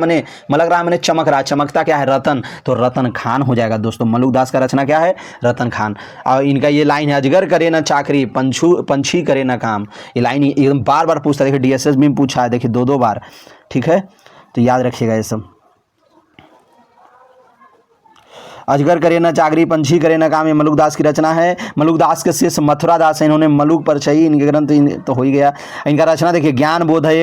मैंने चमक रहा, चमकता क्या है, रतन, तो रतन खान हो जाएगा दोस्तों। मलुक दास का रचना क्या है, रतन खान। और इनका ये लाइन है, अजगर करे न चाकरी, पंछी करे न काम। ये लाइन एकदम बार बार पूछता है, देखिए DSS में पूछा है, देखिए 2 बार। ठीक है, तो याद रखिएगा ये सब। अजगर करे न चाकरी, पंछी करे न काम, ये मलुक दास की रचना है। मलुक दास के शिष्य मथुरा दास है, इन्होंने मलुक पर छई, इनके ग्रंथ तो हो ही गया। इनका रचना देखिए ज्ञान बोध है,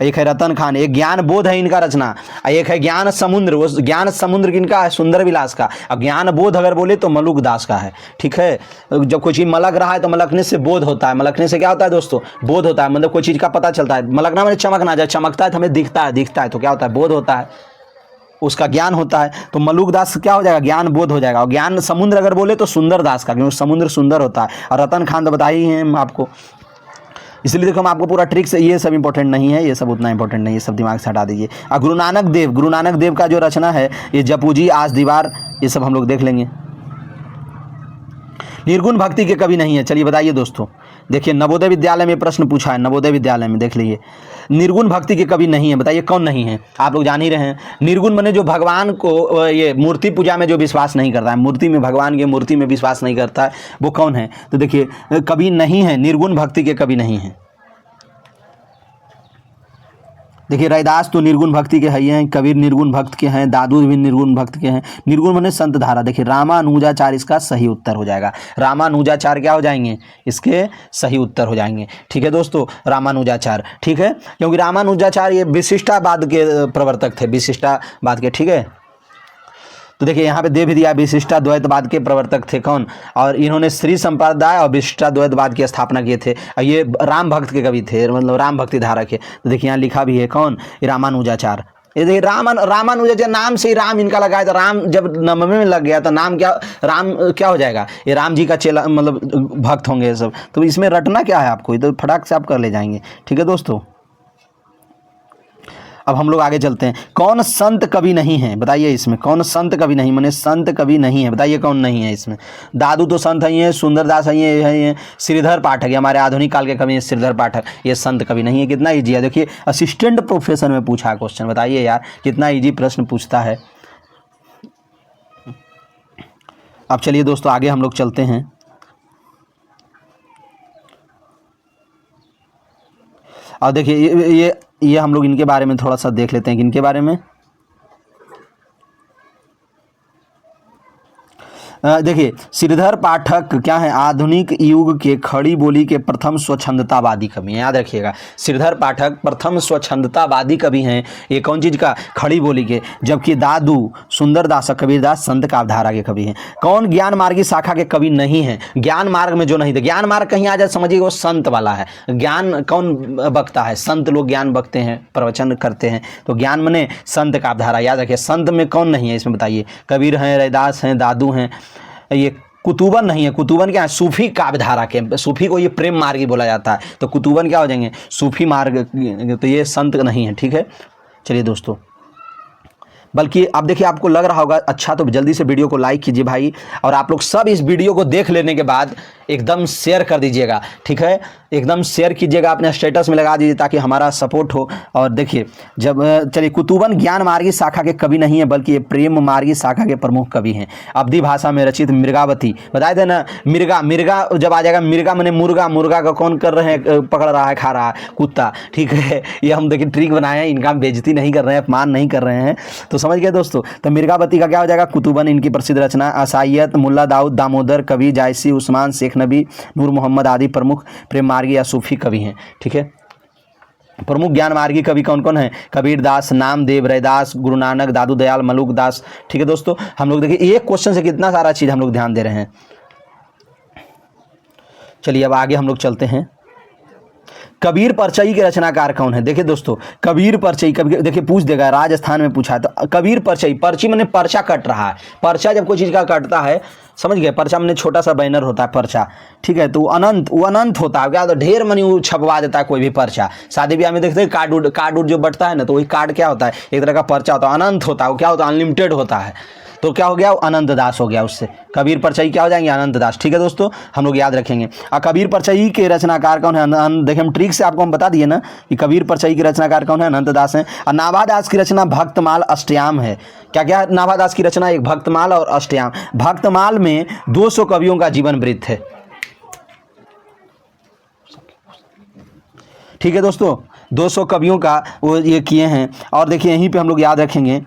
एक है रतन खान, एक ज्ञान बोध है इनका रचना, एक है ज्ञान समुद्र। वो ज्ञान समुद्र किनका है, सुंदर विलास का। अब ज्ञान बोध अगर बोले तो मलुक दास का है। ठीक है, जब कोई चीज़ मलक रहा है तो मलकने से बोध होता है। मलकने से क्या होता है दोस्तों, बोध होता है, मतलब कोई चीज़ का पता चलता है। मलकना मैंने चमकना, जब चमकता है तो हमें दिखता है तो क्या होता है, बोध होता है, उसका ज्ञान होता है। तो मलुक दास क्या हो जाएगा, ज्ञान बोध हो जाएगा। और ज्ञान समुद्र अगर बोले तो सुंदर दास का, क्योंकि समुद्र सुंदर होता है। और रतन खान तो बताई हैं हम आपको, इसलिए देखो हम आपको पूरा ट्रिक से, ये सब इंपॉर्टेंट नहीं है, ये सब उतना इंपॉर्टेंट नहीं है, सब दिमाग से हटा दीजिए। और गुरु नानक देव का जो रचना है, ये जपूजी, आज दीवार, ये सब हम लोग देख लेंगे। निर्गुण भक्ति के कवि नहीं है, चलिए बताइए दोस्तों। देखिए नवोदय विद्यालय में प्रश्न पूछा है, नवोदय विद्यालय में देख लीजिए, निर्गुण भक्ति के कवि नहीं है, बताइए कौन नहीं है। आप लोग जान ही रहे हैं, निर्गुण माने जो भगवान को, ये मूर्ति पूजा में जो विश्वास नहीं करता है, मूर्ति में, भगवान की मूर्ति में विश्वास नहीं करता है, वो कौन है। तो देखिए कवि नहीं है, निर्गुण भक्ति के कवि नहीं है। देखिए रैदास तो निर्गुण भक्ति के ही हैं, कबीर निर्गुण भक्त के हैं, दादू भी निर्गुण भक्त के हैं। निर्गुण माने संत धारा। देखिए रामानुजाचार्य इसका सही उत्तर हो जाएगा। रामानुजाचार्य क्या हो जाएंगे, इसके सही उत्तर हो जाएंगे। ठीक है दोस्तों, रामानुजाचार्य। ठीक है, क्योंकि रामानुजाचार्य ये विशिष्टावाद के प्रवर्तक थे, विशिष्टावाद के। ठीक है, तो देखिए यहाँ पे दे भी दिया, विशिष्टाद्वैतवाद के प्रवर्तक थे कौन, और इन्होंने श्री संप्रदाय और विशिष्टाद्वैतवाद की स्थापना किए थे। और ये राम भक्त के कवि थे, मतलब राम भक्ति धारा के। तो देखिए यहाँ लिखा भी है कौन, रामानुजाचार्य। ये देखिए रामानुजाचार्य, नाम से ही राम इनका लगा है, तो राम जब नवमे में लग गया तो नाम क्या, राम क्या हो जाएगा, ये राम जी का चेला, मतलब भक्त होंगे सब। तो इसमें रटना क्या है आपको, ये तो फटाक से आप कर ले जाएंगे। ठीक है दोस्तों, अब हम लोग आगे चलते हैं। कौन संत कवि नहीं है, बताइए इसमें कौन संत कवि नहीं, माने संत कवि नहीं है, बताइए कौन नहीं है इसमें। दादू तो संत ही है, सुंदरदास ही है, श्रीधर पाठक, हमारे आधुनिक काल के कवि हैं श्रीधर पाठक, ये संत कवि नहीं है। कितना ईजी है, देखिए असिस्टेंट प्रोफेसर में पूछा क्वेश्चन, बताइए यार कितना ईजी प्रश्न पूछता है। अब चलिए दोस्तों आगे हम लोग चलते हैं। और देखिए ये हम लोग इनके बारे में थोड़ा सा देख लेते हैं, इनके बारे में। देखिए श्रीधर पाठक क्या है, आधुनिक युग के खड़ी बोली के प्रथम स्वच्छंदतावादी कवि हैं। याद रखिएगा, श्रीधर पाठक प्रथम स्वच्छंदतावादी कवि हैं। ये कौन चीज़ का, खड़ी बोली के। जबकि दादू, सुंदरदास, कबीरदास संत काव्यधारा के कवि हैं। कौन ज्ञान मार्गी शाखा के कवि नहीं है, ज्ञान मार्ग में जो नहीं थे। ज्ञान मार्ग कहीं आ जाए समझिए वो संत वाला है। ज्ञान कौन बकता है, संत लोग ज्ञान बकते हैं, प्रवचन करते हैं। तो ज्ञान मने संत काव्यधारा। याद रखिए, संत में कौन नहीं है इसमें बताइए। कबीर हैं, रैदास हैं, दादू हैं। ये कुतुबन नहीं है, कुतुबन क्या है, सूफी काव्यधारा के, सूफी को ये प्रेम मार्गी बोला जाता है, तो कुतुबन क्या हो जाएंगे, सूफी मार्ग, तो ये संत नहीं है। ठीक है, चलिए दोस्तों, बल्कि अब देखिए आपको लग रहा होगा अच्छा, तो जल्दी से वीडियो को लाइक कीजिए भाई, और आप लोग सब इस वीडियो को देख लेने के बाद एकदम शेयर कर दीजिएगा। ठीक है, एकदम शेयर कीजिएगा, अपने स्टेटस में लगा दीजिए ताकि हमारा सपोर्ट हो। और देखिए जब चलिए, कुतुबन ज्ञान मार्गी शाखा के कवि नहीं है, बल्कि ये प्रेम मार्गी शाखा के प्रमुख कवि हैं। अवधी भाषा में रचित मृगावती, बताए थे ना, मिर्गा जब आ जाएगा, मिर्गा मैंने मुर्गा का कौन कर रहे हैं, पकड़ रहा है, खा रहा है, कुत्ता। ठीक है, ये हम देखिए ट्रिक बनाए हैं, इनका हम बेइज्जती नहीं कर रहे हैं, अपमान नहीं कर रहे हैं, तो समझ गए दोस्तों। तो मृगावती का क्या हो जाएगा, कुतुबन। इनकी प्रसिद्ध रचना असाइयत, मुल्ला दाऊद दामोदर, कवि जायसी, उस्मान, शेख नबी, नूर मोहम्मद आदि प्रमुख प्रेम मार्गी या सूफी कवि हैं। ठीक है, प्रमुख ज्ञान मार्गी कवि कौन कौन है, कबीरदास, नामदेव, रैदास, गुरु नानक, दादू दयाल, मलुक दास। ठीक है दोस्तों, हम लोग देखिए एक क्वेश्चन से कितना सारा चीज़ हम लोग ध्यान दे रहे हैं। चलिए अब आगे हम लोग चलते हैं। कबीर परचई के रचनाकार कौन है? देखिए दोस्तों, कबीर परचई, कबीर देखिए पूछ देगा, राजस्थान में पूछा है तो कबीर परचई, पर्ची मैंने पर्चा कट रहा है। पर्चा जब कोई चीज़ का कटता है, समझ गए, पर्चा मैंने छोटा सा बैनर होता है पर्चा, ठीक है, तो वो अनंत होता है क्या, तो ढेर मनी वो छपवा देता है कोई भी पर्चा। शादी ब्याह में देखते हैं कार्ड जो बटता है ना, तो वही कार्ड क्या होता है, एक तरह का पर्चा होता है, अनंत होता है, वो क्या होता है, अनलिमिटेड होता है। तो क्या हो गया, वो अनंत दास हो गया, उससे कबीर परचई क्या हो जाएंगे, अनंत दास। ठीक है दोस्तों, हम लोग याद रखेंगे। और कबीर परचई के रचनाकार कौन है? देखिए हम ट्रिक से आपको हम बता दिए ना कि कबीर परचई के रचनाकार कौन है, अनंत दास हैं। और नाभादास की रचना भक्तमाल अष्टयाम है। क्या क्या है नाभादास की रचना? एक भक्तमाल और अष्टयाम। भक्तमाल में 200 कवियों का जीवन वृत्त है। ठीक है दोस्तों, 200 कवियों का वो ये किए हैं। और देखिए यहीं पे हम लोग याद रखेंगे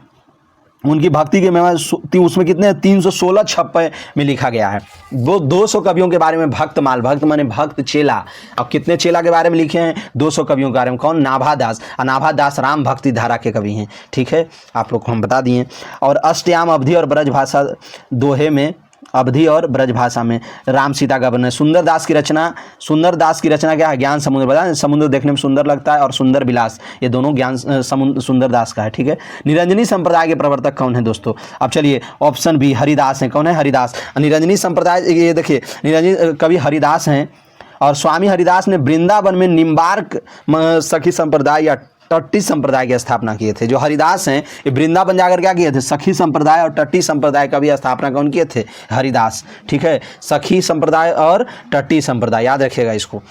उनकी भक्ति के महिमा, उसमें कितने 316 छप्पे में लिखा गया है। वो 200 कवियों के बारे में भक्तमाल, भक्त माने भक्त चेला। अब कितने चेला के बारे में लिखे हैं? 200 कवियों के बारे में। कौन? नाभादास। और नाभादास राम भक्ति धारा के कवि हैं। ठीक है, आप लोग को हम बता दिए। और अष्टयाम अवधि और ब्रजभाषा दोहे में, अवधि और ब्रजभाषा में राम सीता का वर्णन। सुंदर दास की रचना, सुंदर दास की रचना क्या है? ज्ञान समुद्र। बता, समुद्र देखने में सुंदर लगता है, और सुंदर विलास, ये दोनों ज्ञान समुद्र सुंदर दास का है। ठीक है, निरंजनी संप्रदाय के प्रवर्तक कौन है दोस्तों? अब चलिए ऑप्शन बी, हरिदास हैं। कौन है? हरिदास। निरंजनी संप्रदाय, ये देखिए निरंजनी कवि हरिदास हैं। और स्वामी हरिदास ने वृंदावन में निम्बार्क सखी संप्रदाय या टट्टी संप्रदाय की स्थापना किए थे। जो हरिदास हैं ये वृंदावन जाकर क्या किए थे? सखी संप्रदाय और टट्टी संप्रदाय का भी स्थापना कौन किए थे? हरिदास। ठीक है, सखी संप्रदाय और टट्टी संप्रदाय, याद रखिएगा इसको।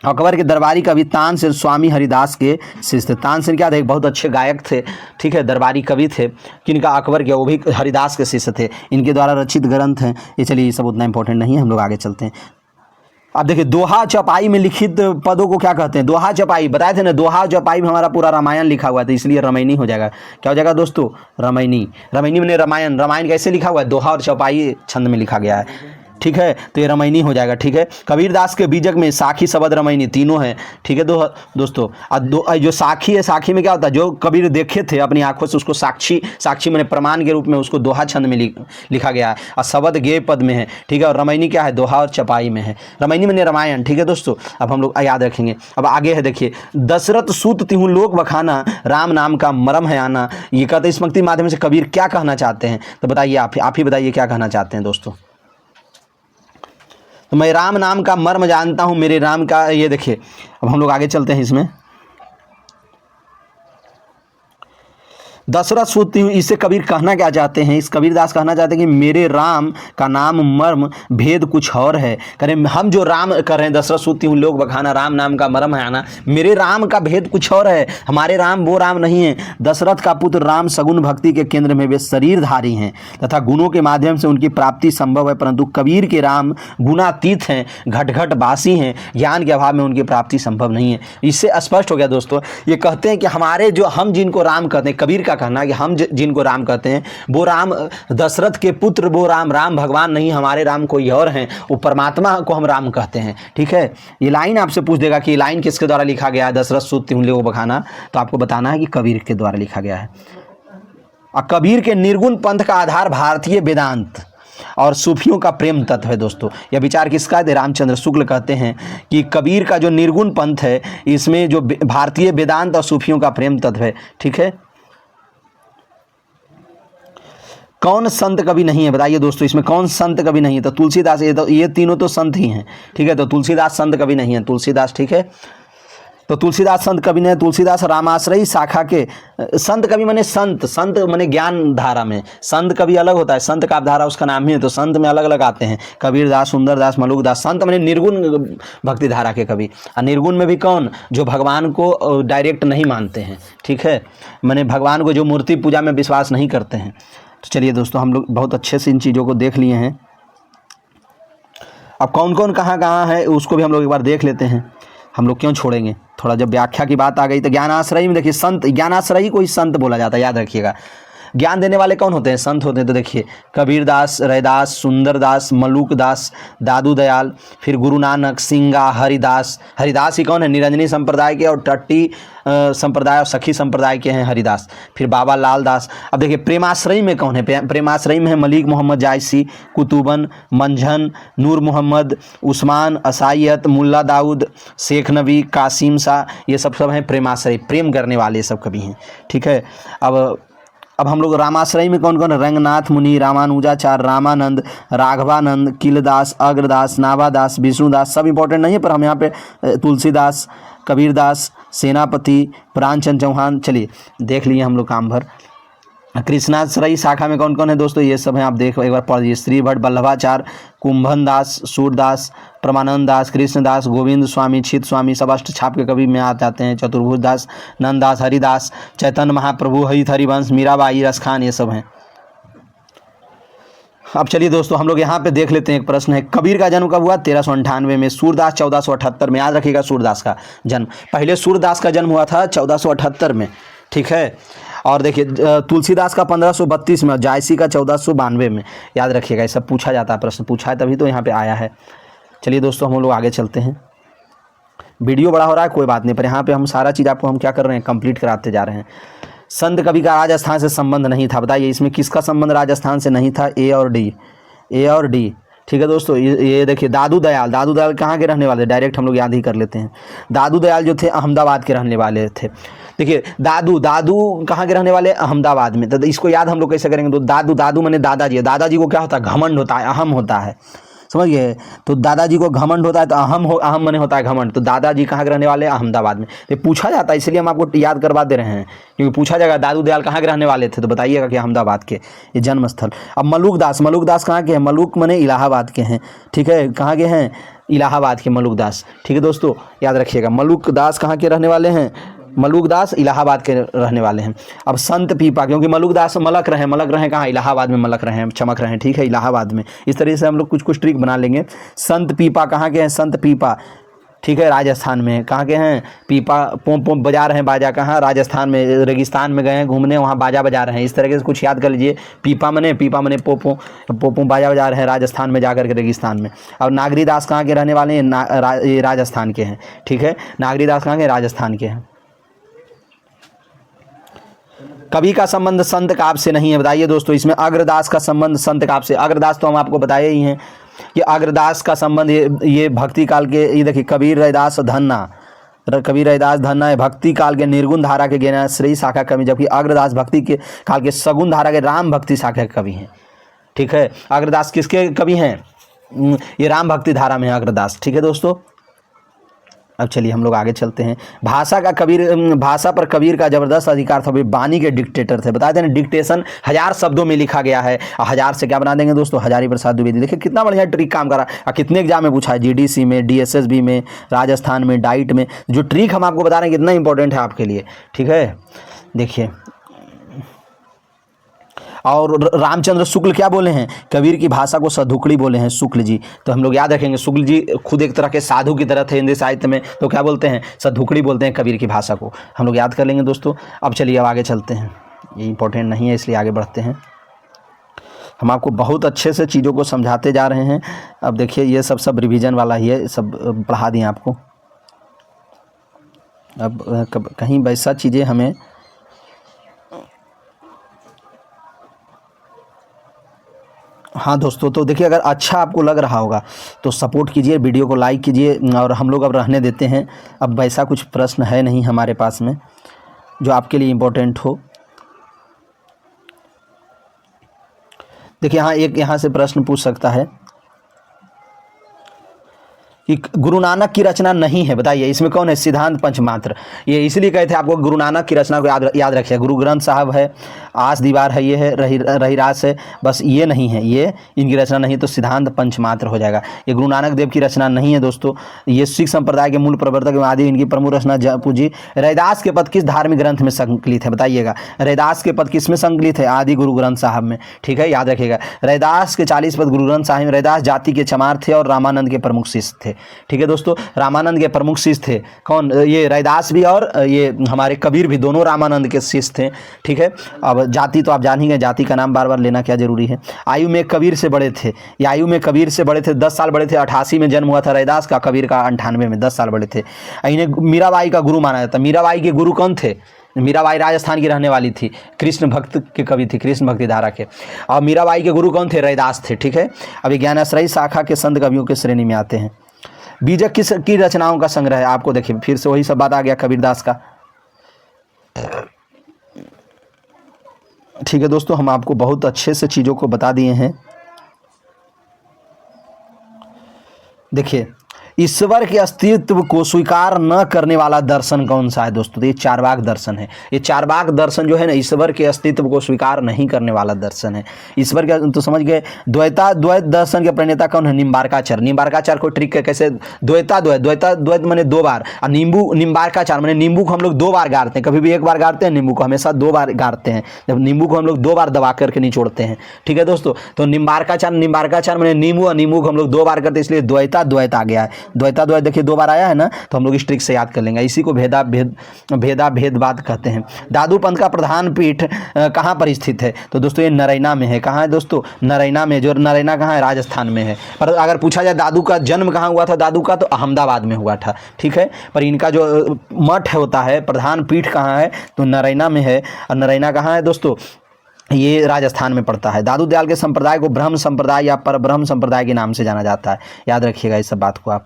अकबर के दरबारी कवि तानसेन स्वामी हरिदास के शिष्य थे। तानसेन क्या थे? बहुत अच्छे गायक थे। ठीक है, दरबारी कवि थे। किनका? अकबर के, वो भी हरिदास के शिष्य थे। इनके द्वारा रचित ग्रंथ हैं ये। चलिए ये सब उतना इंपॉर्टेंट नहीं है, हम लोग आगे चलते हैं। अब देखिए दोहा चौपाई में लिखित पदों को क्या कहते हैं? दोहा चौपाई बताए थे ना, दोहा चौपाई में हमारा पूरा रामायण लिखा हुआ है, तो इसलिए रामायणी हो जाएगा। क्या हो जाएगा दोस्तों? रामायणी। रामायणी में रामायण, रामायण कैसे लिखा हुआ है? दोहा और चौपाई छंद में लिखा गया है। ठीक है, तो ये रामायणी हो जाएगा। ठीक है, कबीरदास के बीजक में साखी, शबद, रामायणी तीनों हैं। ठीक है दोस्तों, जो साखी है, साखी में क्या होता है? जो कबीर देखे थे अपनी आंखों से, उसको साक्षी, साक्षी मैंने प्रमाण के रूप में उसको दोहा छंद में लिखा गया है। और शबद गेय पद में है। ठीक है, और रामायणी क्या है? दोहा और चौपाई में है। रामायणी मैंने रामायण। ठीक है दोस्तों, अब हम लोग याद रखेंगे। अब आगे है देखिए, दशरथ सूत तिहु लोक बखाना, राम नाम का मरम है आना। ये कहते इस पंक्ति माध्यम से कबीर क्या कहना चाहते हैं? तो बताइए, आप ही बताइए क्या कहना चाहते हैं दोस्तों। तो मैं राम नाम का मर्म जानता हूँ, मेरे राम का, ये देखिए अब हम लोग आगे चलते हैं इसमें। दशरथ सूत इससे कबीर कहना क्या चाहते हैं? इस कबीरदास कहना चाहते हैं कि मेरे राम का नाम मर्म भेद कुछ और है। करें हम जो राम कर रहे हैं, दशरथ सूत लोग बखाना, राम नाम का मर्म है आना, मेरे राम का भेद कुछ और है। हमारे राम वो राम नहीं है। दशरथ का पुत्र राम सगुण भक्ति के केंद्र में वे शरीरधारी हैं तथा गुणों के माध्यम से उनकी प्राप्ति संभव है, परंतु कबीर के राम गुणातीत हैं, घट घट बासी हैं, ज्ञान के अभाव में उनकी प्राप्ति संभव नहीं है। इससे स्पष्ट हो गया दोस्तों। ये कहते हैं कि हमारे जो, हम जिनको राम कहते हैं, कबीर का कहना है कि हम जिनको राम कहते हैं वो राम दशरथ के पुत्र, वो राम भगवान नहीं, हमारे राम कोई और हैं, वो परमात्मा को हम राम कहते हैं। ठीक है, ये लाइन आपसे पूछ देगा कि ये लाइन किसके द्वारा लिखा गया है? दशरथ सूत तिहु लोक बखाना, तो आपको बताना है कि कबीर के द्वारा लिखा गया है। और कबीर के निर्गुण पंथ का आधार भारतीय वेदांत और सूफियों का प्रेम तत्व है दोस्तों। यह विचार किसका है? रामचंद्र शुक्ल कहते हैं कि कबीर का जो निर्गुण पंथ है, इसमें जो भारतीय वेदांत और सूफियों का प्रेम तत्व है। ठीक है, कौन संत कवि नहीं है? बताइए दोस्तों, इसमें कौन संत कवि नहीं है? तो तुलसीदास। ये तीनों तो संत ही हैं। ठीक है, तो तुलसीदास संत कवि नहीं है, तुलसीदास। ठीक है, तो तुलसीदास संत कवि ने, तुलसीदास रामाश्रयी शाखा के संत कवि माने संत, संत माने ज्ञान धारा में। संत कवि अलग होता है, संत का धारा उसका नाम ही है, तो संत में अलग अलग आते हैं। कबीरदास, सुंदरदास, मलुकदास। संत माने निर्गुण भक्ति धारा के कवि। और निर्गुण में भी कौन? जो भगवान को डायरेक्ट नहीं मानते हैं। ठीक है, माने भगवान को जो मूर्ति पूजा में विश्वास नहीं करते हैं। तो चलिए दोस्तों, हम लोग बहुत अच्छे से इन चीज़ों को देख लिए हैं। अब कौन कौन कहाँ है उसको भी हम लोग एक बार देख लेते हैं। हम लोग क्यों छोड़ेंगे? थोड़ा जब व्याख्या की बात आ गई तो ज्ञानाश्रयी में देखिए, संत ज्ञानाश्रयी को ही संत बोला जाता है, याद रखिएगा। ज्ञान देने वाले कौन होते हैं? संत होते हैं। तो देखिए कबीरदास, रैदास, सुंदरदास, मलुकदास, दादू दयाल, फिर गुरु नानक, सिंगा, हरिदास। हरिदास ही कौन है? निरंजनी संप्रदाय के और टट्टी संप्रदाय और सखी संप्रदाय के हैं हरिदास। फिर बाबा लाल दास। अब देखिए प्रेमाश्रयी में कौन है? प्रेमाश्रयी में है मलिक मोहम्मद जायसी, कुतुबन, मंझन, नूर मोहम्मद, उस्मान, असायत, मुल्ला दाऊद, शेख नबी, कासिम शाह, ये सब हैं प्रेमाश्रयी, प्रेम करने वाले सब कवि हैं। ठीक है। अब हम लोग रामाश्रयी में कौन कौन है? रंगनाथ मुनि, रामानुजाचार्य, रामानंद, राघवानंद, किलदास, अग्रदास, नाभादास, विष्णुदास। सब इंपॉर्टेंट नहीं है, पर हम यहाँ पे तुलसीदास, कबीरदास, सेनापति, प्राणचंद चौहान, चलिए देख लिए हम लोग काम भर। कृष्णाश्रयी शाखा में कौन कौन है दोस्तों? ये सब हैं, आप देखो एक बार पढ़ लीजिए। श्री भट्ट, वल्लभाचार्य, कुंभन दास, सूरदास, परमानंद दास, कृष्णदास, गोविंद स्वामी, छित स्वामी, सब अष्टछाप के कवि में आ जाते हैं। चतुर्भुज दास, नंददास, हरिदास, चैतन्य महाप्रभु, हरित हरिवंश, मीराबाई, रसखान, ये सब हैं। अब चलिए दोस्तों हम लोग यहाँ पे देख लेते हैं। एक प्रश्न है, कबीर का जन्म कब हुआ? 1398 में। सूरदास 1478 में। याद रखिएगा सूरदास का जन्म, पहले सूरदास का जन्म हुआ था 1478 में। ठीक है। और देखिए तुलसीदास का 1532 में और जायसी का 1492 में। याद रखिएगा, ये सब पूछा जाता है, प्रश्न पूछा है तभी तो यहाँ पे आया है। चलिए दोस्तों हम लोग आगे चलते हैं। वीडियो बड़ा हो रहा है कोई बात नहीं, पर यहाँ पे हम सारा चीज़ आपको हम क्या कर रहे हैं? कंप्लीट कराते जा रहे हैं। संत कवि का राजस्थान से संबंध नहीं था। बताइए इसमें किसका संबंध राजस्थान से नहीं था? ए और डी, ए और डी। ठीक है दोस्तों, ये देखिए दादू दयाल। दादू दयाल कहाँ के रहने वाले? डायरेक्ट हम लोग याद ही कर लेते हैं। दादू दयाल जो थे अहमदाबाद के रहने वाले थे। देखिए दादू कहाँ के रहने वाले? अहमदाबाद में। तो इसको याद हम लोग कैसे करेंगे? तो दादू माने दादाजी। दादाजी को क्या होता है? घमंड होता है, अहम होता है, समझ गए? तो दादाजी को घमंड होता है, तो अहम माने होता है घमंड। तो दादाजी कहाँ के रहने वाले? अहमदाबाद में। तो पूछा जाता है, इसलिए हम आपको याद करवा दे रहे हैं, क्योंकि पूछा जाएगा दादू दयाल कहाँ के रहने वाले थे, तो बताइएगा कि अहमदाबाद के, ये जन्म स्थल। अब मलुकदास कहाँ के हैं? मलुक माने इलाहाबाद के हैं। ठीक है, कहाँ के हैं? इलाहाबाद के मलुकदास। ठीक है दोस्तों, याद रखिएगा मलुकदास कहाँ के रहने वाले हैं? मलुकदास इलाहाबाद के रहने वाले हैं। अब संत पीपा, क्योंकि मलुकदास मलक रहे कहाँ? इलाहाबाद में मलक रहे हैं, चमक रहे हैं। ठीक है, इलाहाबाद में। इस तरीके से हम लोग कुछ ट्रिक बना लेंगे। संत पीपा कहाँ के हैं? संत पीपा, ठीक है, राजस्थान में। कहाँ के हैं? पीपा पोम बजा रहे हैं बाजा, कहाँ? राजस्थान में। रेगिस्तान में गए हैं घूमने, वहाँ बाजा बजा रहे हैं। इस तरीके से कुछ याद कर लीजिए। पीपा मने पोपो बाजा बजा रहे हैं राजस्थान में जाकर के, रेगिस्तान में। और नागरीदास कहाँ के रहने वाले हैं? ये राजस्थान के हैं। ठीक है, नागरीदास कहाँ के? राजस्थान के हैं। कवि का संबंध संत काव्य से नहीं है। बताइए दोस्तों इसमें अग्रदास का संबंध संत काव्य से। अग्रदास तो हम आपको बताए ही हैं कि अग्रदास का संबंध ये भक्ति काल के, ये देखिए कबीर रैदास धन्ना, कबीर रैदास धन्ना है भक्ति काल के निर्गुण धारा के ज्ञानाश्रयी शाखा कवि, जबकि अग्रदास भक्ति के काल के सगुण धारा के राम भक्ति शाखा के कवि हैं। ठीक है, अग्रदास किसके कवि हैं? ये राम भक्ति धारा में है अग्रदास। ठीक है दोस्तों, अब चलिए हम लोग आगे चलते हैं। भाषा पर कबीर का जबरदस्त अधिकार था। वे बानी के डिक्टेटर थे। बता दें डिक्टेशन 1000 शब्दों में लिखा गया है। 1000 से क्या बना देंगे दोस्तों? हजारी प्रसाद द्विवेदी। देखिए कितना बढ़िया ट्रिक काम करा और कितने एग्जाम में पूछा है, जीडीसी में, डीएसएसबी में, राजस्थान में, डाइट में। जो ट्रिक हम आपको बता रहे हैं कितना इंपॉर्टेंट है आपके लिए। ठीक है, देखिए और रामचंद्र शुक्ल क्या बोले हैं? कबीर की भाषा को सधुकड़ी बोले हैं शुक्ल जी। तो हम लोग याद रखेंगे, शुक्ल जी खुद एक तरह के साधु की तरह थे हिंदी साहित्य में, तो क्या बोलते हैं? सधुकड़ी बोलते हैं कबीर की भाषा को। हम लोग याद कर लेंगे दोस्तों। अब चलिए अब आगे चलते हैं, ये इंपॉर्टेंट नहीं है इसलिए आगे बढ़ते हैं। हम आपको बहुत अच्छे से चीज़ों को समझाते जा रहे हैं। अब देखिए ये सब रिवीजन वाला ही है, सब पढ़ा दिए आपको। अब कहीं वैसा चीज़ें हमें हाँ दोस्तों, तो देखिए अगर अच्छा आपको लग रहा होगा तो सपोर्ट कीजिए, वीडियो को लाइक कीजिए। और हम लोग अब रहने देते हैं। अब वैसा कुछ प्रश्न है नहीं हमारे पास में जो आपके लिए इम्पोर्टेंट हो। देखिए हाँ, एक यहाँ से प्रश्न पूछ सकता है कि गुरु नानक की रचना नहीं है। बताइए इसमें कौन है? सिद्धांत पंचमात्र। ये इसलिए कहे थे आपको गुरु नानक की रचना को याद रखिए। गुरु ग्रंथ साहब है, आस दीवार है, ये है रहीरास है, बस ये नहीं है, ये इनकी रचना नहीं, तो सिद्धांत पंचमात्र हो जाएगा। ये गुरु नानक देव की रचना नहीं है दोस्तों। ये सिख संप्रदाय के मूल प्रवर्तक एवं आदि इनकी प्रमुख रचना पूजी। रैदास के पद किस धार्मिक ग्रंथ में संकलित है? बताइएगा रैदास के पद किस में संकलित है? आदि गुरु ग्रंथ साहब में। ठीक है, याद रखिएगा। रैदास के 40 पद गुरु ग्रंथ साहिब में। रैदास जाति के चमार थे और रामानंद के प्रमुख शिष्य थे। ठीक है दोस्तों। रामानंद के प्रमुख शिष्य थे कौन, ये रैदास भी और ये हमारे कबीर भी, दोनों रामानंद के शिष्य थे। ठीक है, अब जाति तो आप जान ही गए, जाति का नाम बार बार लेना क्या जरूरी है। आयु में कबीर से बड़े थे, ये आयु में कबीर से बड़े थे, 10 साल बड़े थे। 88 में जन्म हुआ था रैदास का, कबीर का 98 में, 10 साल बड़े थे। इन्हें मीराबाई का गुरु माना जाता है। मीराबाई के गुरु कौन थे? मीराबाई राजस्थान की रहने वाली थी, कृष्ण भक्त के कवि थी, कृष्ण भक्ति धारा के। और मीराबाई के गुरु कौन थे? रैदास थे। ठीक है, अभी ज्ञानाश्रयी शाखा के संत कवियों की श्रेणी में आते हैं। बीजक की रचनाओं का संग्रह है, आपको देखिए फिर से वही सब बात आ गया कबीरदास का। ठीक है दोस्तों, हम आपको बहुत अच्छे से चीज़ों को बता दिए हैं। देखिए, ईश्वर के अस्तित्व को स्वीकार न करने वाला दर्शन कौन सा है दोस्तों? तो ये चारवाक दर्शन है। ये चारवाक दर्शन जो है ना, ईश्वर के अस्तित्व को स्वीकार नहीं करने वाला दर्शन है। ईश्वर के, तो समझ गए, द्वैत दर्शन के प्रणेता कौन है? निम्बार्काचार्य। निम्बार्काचार्य को ट्रिक है कैसे, द्वैत माने 2 बार, और निम्बार्काचार्य माने नींबू को हम लोग 2 बार गाड़ते हैं, कभी भी 1 बार गाड़ते हैं, नींबू को हमेशा 2 बार गाड़ते हैं। जब नींबू को हम लोग 2 बार दबा करके निचोड़ते हैं। ठीक है दोस्तों, तो निम्बार्काचार्य माने नींबू, और नींबू को हम लोग 2 बार करते हैं, इसलिए द्वैत आ गया है। द्वैत देखिए 2 बार आया है ना, तो हम लोग इस ट्रिक से याद कर लेंगे। इसी को भेदवाद कहते हैं। दादू पंथ का प्रधान पीठ कहाँ पर स्थित है? तो दोस्तों ये नरैना में है। कहाँ है दोस्तों? नरैना में। जो नरैना कहाँ है? राजस्थान में है। पर अगर पूछा जाए दादू का जन्म कहाँ हुआ था दादू का, तो अहमदाबाद में हुआ था। ठीक है, पर इनका जो मठ होता है, प्रधान पीठ कहाँ है? तो नरैना में है। और नरैना कहाँ है दोस्तों? ये राजस्थान में पड़ता है। दादू दयाल के संप्रदाय को ब्रह्म संप्रदाय या परब्रह्म संप्रदाय के नाम से जाना जाता है। याद रखिएगा इस सब बात को आप।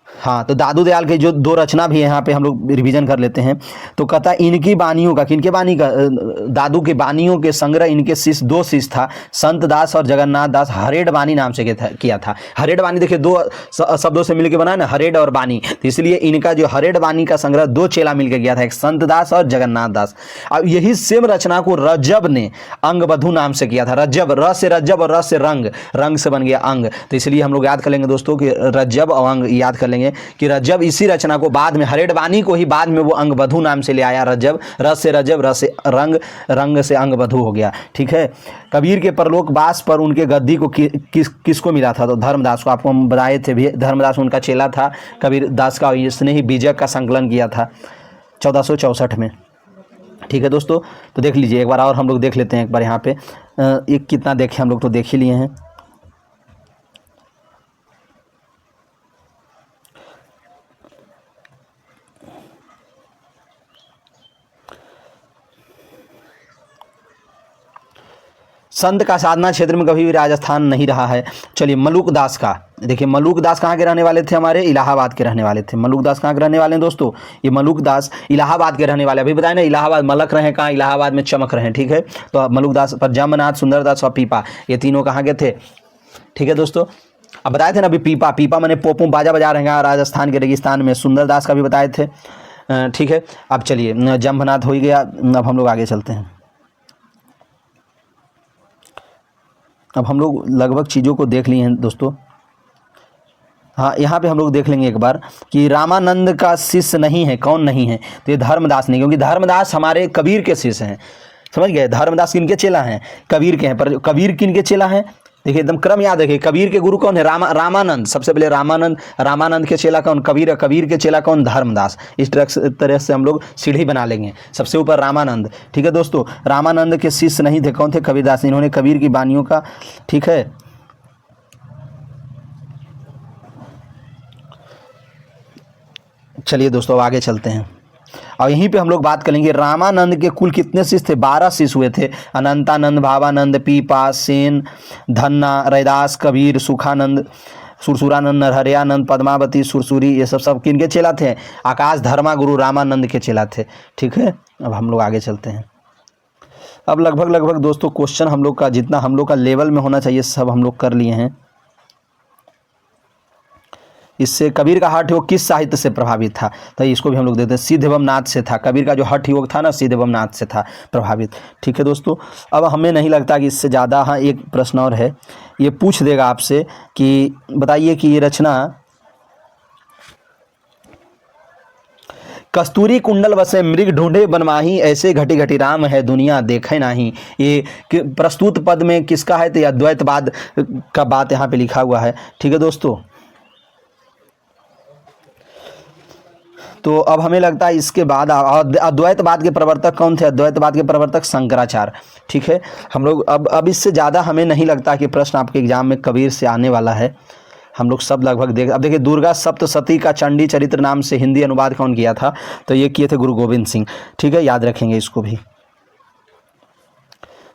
हाँ, तो दादू दयाल के जो 2 रचना भी है, यहाँ पे हम लोग रिवीजन कर लेते हैं। तो कहता है इनकी बानियों का, किनके बानी का? दादू के बानियों के संग्रह इनके शिष्य 2 शिष्य था, संत दास और जगन्नाथ दास। हरेड बानी नाम से किया था। हरेड बानी देखिए 2 शब्दों से मिलकर बना है ना, हरेड और बानी, तो इसलिए इनका जो हरेड बानी का संग्रह 2 चेला मिलकर किया था, एक संत दास और जगन्नाथ दास। अब यही सेम रचना को रज्जब ने अंगबधू नाम से किया था। रज्जब, र से रज्जब और र से रंग, रंग से बन गया अंग। तो इसलिए हम लोग याद कर लेंगे दोस्तों कि रज्जब और अंग याद कर लेंगे कि रज्जब इसी रचना को बाद में, हरेडवानी को ही बाद में वो अंगबधू नाम से ले आया। रज्जब, रस से रज्जब, रस से रंग, रंग से अंगबधू हो गया। ठीक है, कबीर के परलोकवास पर उनके गद्दी को किसको मिला था? तो धर्मदास को। आपको हम बताए थे भी, धर्मदास उनका चेला था कबीर दास का, इसने ही बीजक का संकलन किया था 1464 में। ठीक है दोस्तों, तो देख लीजिए एक बार और हम लोग देख लेते हैं एक बार यहाँ पे। एक कितना देखे हम लोग तो देख ही लिए हैं। संत का साधना क्षेत्र में कभी भी राजस्थान नहीं रहा है। चलिए मलुक दास का देखिए, मलुक दास कहाँ के रहने वाले थे? हमारे इलाहाबाद के रहने वाले थे। मलुक दास कहाँ के रहने वाले हैं दोस्तों? ये मलुक दास इलाहाबाद के रहने वाले। अभी बताए ना, इलाहाबाद मलक रहे कहाँ? इलाहाबाद में चमक रहे। ठीक है, तो मलुक दास पर जम्बनाथ, सुंदरदास और पीपा, ये तीनों कहाँ के थे? ठीक है दोस्तों, अब बताए थे ना अभी पीपा मैंने पोपू बाजा बजा रहे हैं राजस्थान के रेगिस्तान में। सुंदरदास का भी बताए थे। ठीक है, अब चलिए जम्बनाथ हो ही गया। अब हम लोग आगे चलते हैं। अब हम लोग लगभग चीज़ों को देख लिए हैं दोस्तों। हाँ, यहाँ पे हम लोग देख लेंगे एक बार कि रामानंद का शिष्य नहीं है। कौन नहीं है? तो ये धर्मदास नहीं, क्योंकि धर्मदास हमारे कबीर के शिष्य हैं। समझ गए? धर्मदास किनके चेला हैं? कबीर के हैं। पर कबीर किनके चेला हैं? देखिए एकदम क्रम याद रखिए। कबीर के गुरु कौन है? रामानंद। सबसे पहले रामानंद के चेला कौन? कबीर। कबीर के चेला कौन? धर्मदास। इस तरह से हम लोग सीढ़ी बना लेंगे। सबसे ऊपर रामानंद। ठीक है दोस्तों, रामानंद के शिष्य नहीं थे। कौन थे? कबीरदास। इन्होंने कबीर की बानियों का, ठीक है, चलिए दोस्तों आगे चलते हैं। और यहीं पे हम लोग बात करेंगे रामानंद के कुल कितने शिष्य थे? 12 शिष्य हुए थे। अनंतानंद, भावानंद, पीपा, सेन, धन्ना, रैदास, कबीर, सुखानंद, सुरसुरानंद, नरहरियानंद, पद्मावती, सुरसुरी, ये सब किनके चेला थे? आकाश धर्मा गुरु रामानंद के चेला थे। ठीक है, अब हम लोग आगे चलते हैं। अब लगभग दोस्तों क्वेश्चन हम लोग का जितना हम लोग का लेवल में होना चाहिए सब हम लोग कर लिए हैं। इससे कबीर का हठ योग किस साहित्य से प्रभावित था? तो इसको भी हम लोग देते हैं, सिद्ध एवं नाथ से था। कबीर का जो हठ योग था ना, सिद्ध एवं नाथ से था प्रभावित। ठीक है दोस्तों, अब हमें नहीं लगता कि इससे ज़्यादा, हाँ एक प्रश्न और है, ये पूछ देगा आपसे कि बताइए कि ये रचना कस्तूरी कुंडल बसे मृग ढूंढे बनमाही, ऐसे घटी घटी राम है दुनिया देखे नाही, ये प्रस्तुत पद में किसका है? तो यह द्वैतवाद का बात यहाँ पे लिखा हुआ है। ठीक है दोस्तों, तो अब हमें लगता है इसके बाद अद्वैतवाद के प्रवर्तक कौन थे? अद्वैतवाद के प्रवर्तक शंकराचार्य। ठीक है, हम लोग अब इससे ज़्यादा हमें नहीं लगता कि प्रश्न आपके एग्जाम में कबीर से आने वाला है। हम लोग सब लगभग देख, अब देखिए दुर्गा सप्तशती का चंडी चरित्र नाम से हिंदी अनुवाद कौन किया था? तो ये किए थे गुरु गोविंद सिंह। ठीक है, याद रखेंगे इसको भी।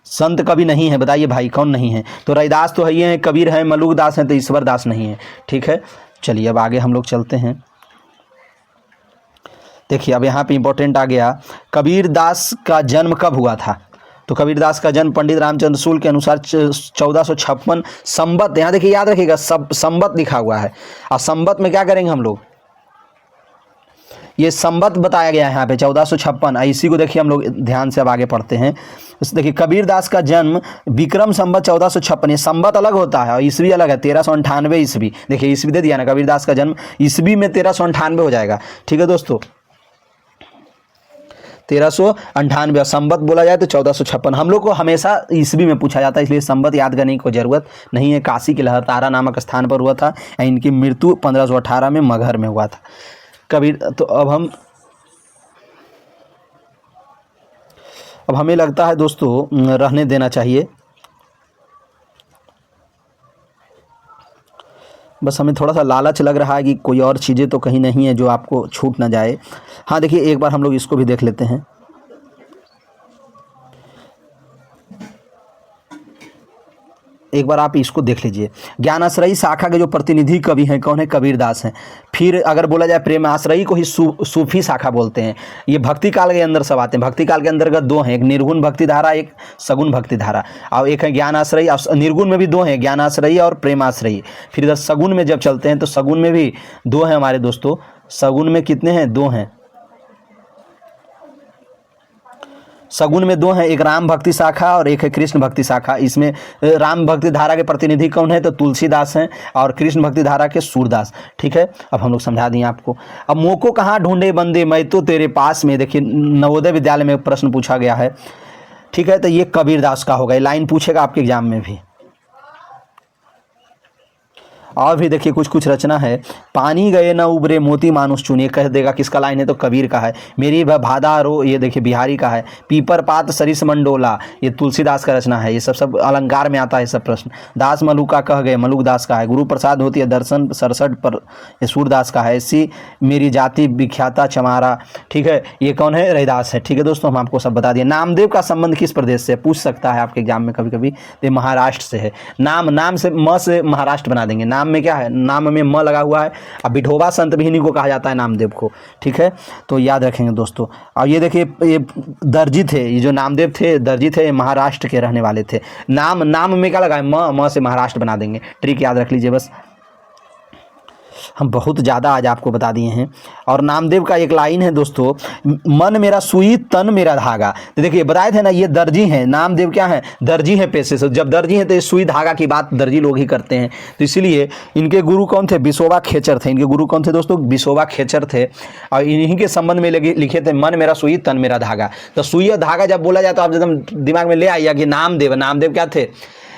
संत कवि नहीं है, बताइए भाई कौन नहीं है? तो रैदास तो है ही है, कबीर है, मलुक दास हैं, तो ईश्वर दास नहीं है। ठीक है, चलिए अब आगे हम लोग चलते हैं। देखिए अब यहाँ पे इंपॉर्टेंट आ गया, कबीर दास का जन्म कब हुआ था? तो कबीर दास का जन्म पंडित रामचंद्र सूल के अनुसार 1456 संवत, यहाँ देखिए याद रखिएगा सब संवत लिखा हुआ है। और संवत में क्या करेंगे हम लोग? ये संवत बताया गया है यहाँ पे 1456। इसी को देखिए हम लोग ध्यान से अब आगे पढ़ते हैं। देखिए कबीर दास का जन्म विक्रम संवत 1456, ये संवत अलग होता है और ईस्वी अलग है, 1398 ईस्वी। देखिए ईस्वी दे दिया ना, कबीर दास का जन्म ईस्वी में 1398 हो जाएगा। ठीक है दोस्तों, 1398 संवत बोला जाए तो 1456। हम लोग को हमेशा ईस्वी में पूछा जाता है, इसलिए संवत याद करने की कोई ज़रूरत नहीं है। काशी के लहरतारा नामक स्थान पर हुआ था। इनकी मृत्यु 1518 में मगहर में हुआ था कबीर। तो अब हमें लगता है दोस्तों रहने देना चाहिए, बस हमें थोड़ा सा लालच लग रहा है कि कोई और चीज़ें तो कहीं नहीं है जो आपको छूट ना जाए। हाँ देखिए एक बार हम लोग इसको भी देख लेते हैं। एक बार आप इसको देख लीजिए। ज्ञानाश्रयी शाखा के जो प्रतिनिधि कवि हैं कौन है? कबीर दास हैं। फिर अगर बोला जाए प्रेमाश्रयी को ही सूफी शाखा बोलते हैं। ये भक्ति काल के अंदर सब आते हैं। भक्ति काल के अंतर्गत दो हैं, एक निर्गुण भक्ति धारा, एक सगुण भक्ति धारा, और एक है ज्ञानाश्रयी। निर्गुण में भी दो हैं, ज्ञानाश्रयी और प्रेमाश्रयी। फिर इधर सगुण में जब चलते हैं तो सगुण में भी दो हैं हमारे दोस्तों। सगुण में कितने हैं? दो हैं। सगुण में दो हैं, एक राम भक्ति शाखा और एक है कृष्ण भक्ति शाखा। इसमें राम भक्ति धारा के प्रतिनिधि कौन है? तो तुलसीदास हैं, और कृष्ण भक्ति धारा के सूरदास। ठीक है, अब हम लोग समझा दिए आपको। अब मोको कहाँ ढूंढे बंदे, मैं तो तेरे पास में। देखिए नवोदय विद्यालय में प्रश्न पूछा गया है। ठीक है, तो ये कबीर दास का होगा, ये लाइन पूछेगा आपके एग्जाम में भी। और भी देखिए कुछ कुछ रचना है। पानी गए न उबरे मोती मानुष चुने, कह देगा किसका लाइन है? तो कबीर का है। मेरी भादा रो, ये देखिए बिहारी का है। पीपर पात सरिस मंडोला, ये तुलसीदास का रचना है। ये सब अलंकार में आता है सब प्रश्न। दास मलुका कह गए, मलुक दास का है। गुरु प्रसाद होती है दर्शन 67 पर, ये सूरदास का है। ऐसी मेरी जाति विख्याता चमारा, ठीक है, ये कौन है? रैदास है। ठीक है दोस्तों, हम आपको सब बता दिए। नामदेव का संबंध किस प्रदेश से? पूछ सकता है आपके एग्जाम में कभी कभी। ये महाराष्ट्र से है। नाम से म से महाराष्ट्र बना देंगे। नाम में क्या है? नाम में म लगा हुआ है। अब विठोबा संत भी इन्हीं को कहा जाता है, नामदेव को। ठीक है, तो याद रखेंगे दोस्तों। और ये देखिए ये दर्जी थे, ये जो नामदेव थे दर्जी थे, महाराष्ट्र के रहने वाले थे। नाम में क्या लगा है? म से महाराष्ट्र बना देंगे। ट्रिक याद रख लीजिए बस। हम बहुत ज़्यादा आज आपको बता दिए हैं। और नामदेव का एक लाइन है दोस्तों, मन मेरा सुई तन मेरा धागा। तो देखिए बताए थे ना, ये दर्जी हैं। नामदेव क्या है? दर्जी हैं पेशे से। जब दर्जी हैं तो ये सुई धागा की बात दर्जी लोग ही करते हैं। तो इसीलिए इनके गुरु कौन थे? विसोबा खेचर थे। इनके गुरु कौन थे दोस्तों? विसोबा खेचर थे। और इन्हीं के संबंध में लिखे थे मन मेरा सुई तन मेरा धागा। तो सुई और धागा जब बोला जाए तो आप एकदम दिमाग में ले आइए कि नामदेव क्या थे?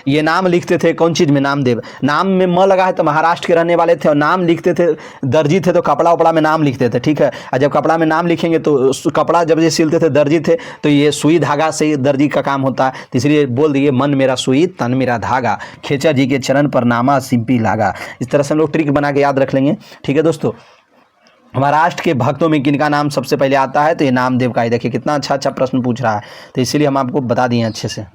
ये नाम लिखते थे कौन चीज़ में? नामदेव। नाम में म लगा है तो महाराष्ट्र के रहने वाले थे। और नाम लिखते थे, दर्जी थे, तो कपड़ा उपड़ा में नाम लिखते थे। ठीक है, और जब कपड़ा में नाम लिखेंगे तो कपड़ा जब ये सिलते थे, दर्जी थे, तो ये सुई धागा से दर्जी का काम होता है। तो इसलिए बोल दिए मन मेरा सुई तन मेरा धागा, खेचर जी के चरण पर नामा सिंपी लागा। इस तरह से हम लोग ट्रिक बना के याद रख लेंगे। ठीक है दोस्तों, महाराष्ट्र के भक्तों में किनका नाम सबसे पहले आता है? तो ये नामदेव का ही। देखिए कितना अच्छा प्रश्न पूछ रहा है, तो इसीलिए हम आपको बता दिए अच्छे से।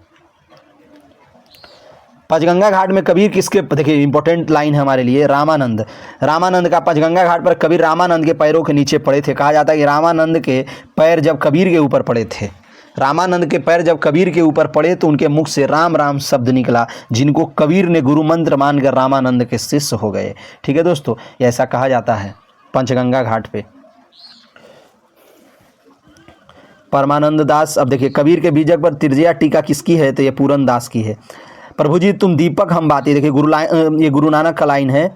पंचगंगा घाट में कबीर किसके? देखिए इंपॉर्टेंट लाइन है हमारे लिए। रामानंद का पंचगंगा घाट पर कबीर रामानंद के पैरों के नीचे पड़े थे। कहा जाता है कि रामानंद के पैर जब कबीर के ऊपर पड़े थे, रामानंद के पैर जब कबीर के ऊपर पड़े तो उनके मुख से राम राम शब्द निकला, जिनको कबीर ने गुरु मंत्र मानकर रामानंद के शिष्य हो गए। ठीक है दोस्तों, ऐसा कहा जाता है पंचगंगा घाट पे। परमानंद दास। अब देखिए कबीर के बीजक पर तिरजिया टीका किसकी है? तो ये पूरन दास की है। प्रभु जी तुम दीपक हम बाती। देखिए ये गुरु नानक का लाइन है।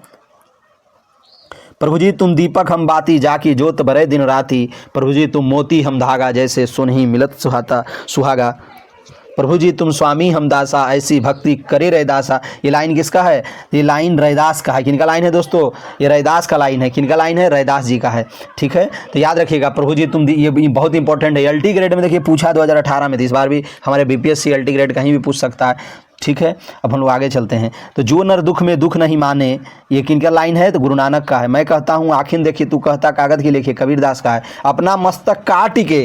प्रभु जी तुम दीपक हम बाती, जाकी जोत बरे दिन राती। प्रभु जी तुम मोती हम धागा, जैसे सुनही मिलत सुहागा। प्रभु जी तुम स्वामी हम दासा, ऐसी भक्ति करे रैदासा। ये लाइन किसका है? ये लाइन रैदास का है। किनका लाइन है दोस्तों? ये रैदास का लाइन है। किनका लाइन है? रैदास जी का है। ठीक है, तो याद रखिएगा प्रभु जी तुम, ये बहुत इंपॉर्टेंट है। एलटी ग्रेड में देखिए पूछा 2018 में, इस बार भी हमारे बीपीएससी एलटी ग्रेड कहीं भी पूछ सकता है। ठीक है, अब हम लोग आगे चलते हैं। तो जो नर दुख में दुख नहीं माने, ये किनका लाइन है? तो गुरु नानक का है। मैं कहता हूँ आखिन देखिए तू कहता कागज की लिखे, कबीरदास का है। अपना मस्तक काट के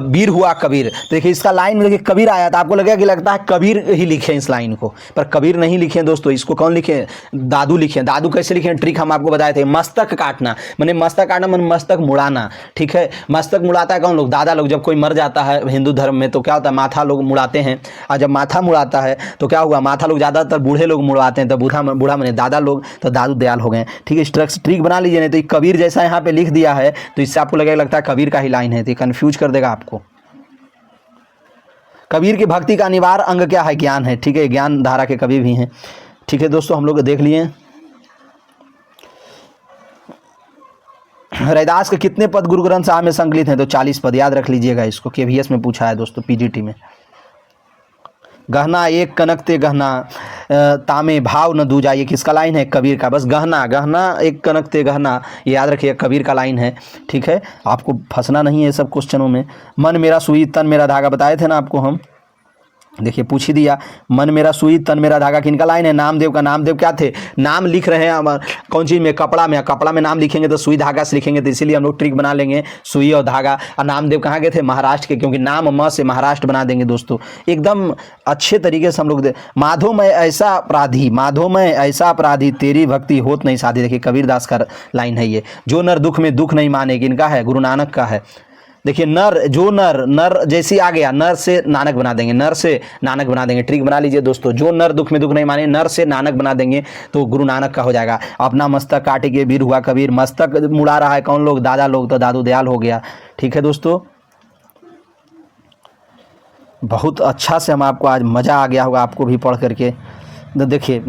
वीर हुआ कबीर। तो देखिए इसका लाइन में देखिए कबीर आया, तो आपको लगेगा कि लगता है कबीर ही लिखे इस लाइन को, पर कबीर नहीं लिखे दोस्तों। इसको कौन लिखे? दादू लिखे। दादू कैसे लिखे? ट्रिक हम आपको बताए थे। मस्तक काटना मैंने मस्तक काटना मैंने मस्तक मुड़ाना। ठीक है, मस्तक मुड़ाता है कौन लोग? दादा लोग। जब कोई मर जाता है हिंदू धर्म में तो क्या होता है? माथा लोग मुड़ाते हैं। और जब माथा मुड़ाता है तो क्या हुआ? माथा लोग ज़्यादातर बूढ़े लोग मुड़वाते हैं, तो बूढ़ा मैंने दादा लोग, तो दादू दयाल हो गए। ठीक है, ट्रिक बना लीजिए, नहीं तो कबीर जैसा यहाँ पे लिख दिया है तो इससे आपको लगता है कबीर का ही लाइन है, तो कंफ्यूज कर देगा आपको। कबीर की भक्ति का अनिवार्य अंग क्या है? ज्ञान है। ठीक है, ज्ञान धारा के कवि भी हैं। ठीक है दोस्तों, हम लोग देख लिए रैदास के कितने पद गुरु ग्रंथ साहब में संकलित हैं? तो 40 पद। याद रख लीजिएगा इसको, केवीएस में पूछा है दोस्तों, पीजीटी में। गहना एक कनकते गहना, तामे भाव न दूजा, ये किसका लाइन है? कबीर का। बस गहना एक कनकते गहना, ये याद रखिए कबीर का लाइन है। ठीक है, आपको फंसना नहीं है सब क्वेश्चनों में। मन मेरा सुई तन मेरा धागा, बताए थे ना आपको हम, देखिए पूछ ही दिया। मन मेरा सुई तन मेरा धागा, किनका लाइन है? नामदेव का। नामदेव क्या थे? नाम लिख रहे हैं कौन चीज़ में? कपड़ा में। कपड़ा में नाम लिखेंगे तो सुई धागा से लिखेंगे, तो इसीलिए हम लोग ट्रिक बना लेंगे सुई और धागा। और नामदेव कहाँ गए थे? महाराष्ट्र के, क्योंकि नाम म से महाराष्ट्र बना देंगे दोस्तों, एकदम अच्छे तरीके से हम लोग माधो मैं ऐसा अपराधी, माधो मैं ऐसा अपराधी, तेरी भक्ति होत नहीं साधी। देखिए कबीरदास का लाइन है ये। जो नर दुख में दुख नहीं माने, किनका है? गुरु नानक का है। देखिए नर जैसे आ गया, नर से नानक बना देंगे, नर से नानक बना देंगे। ट्रिक बना लीजिए दोस्तों, जो नर दुख में दुख नहीं माने, नर से नानक बना देंगे तो गुरु नानक का हो जाएगा। अपना मस्तक काटे के वीर हुआ कबीर। मस्तक मुड़ा रहा है कौन लोग? दादा लोग, तो दादू दयाल हो गया। ठीक है दोस्तों, बहुत अच्छा से हम आपको आज मज़ा आ गया होगा आपको भी पढ़ करके। देखिए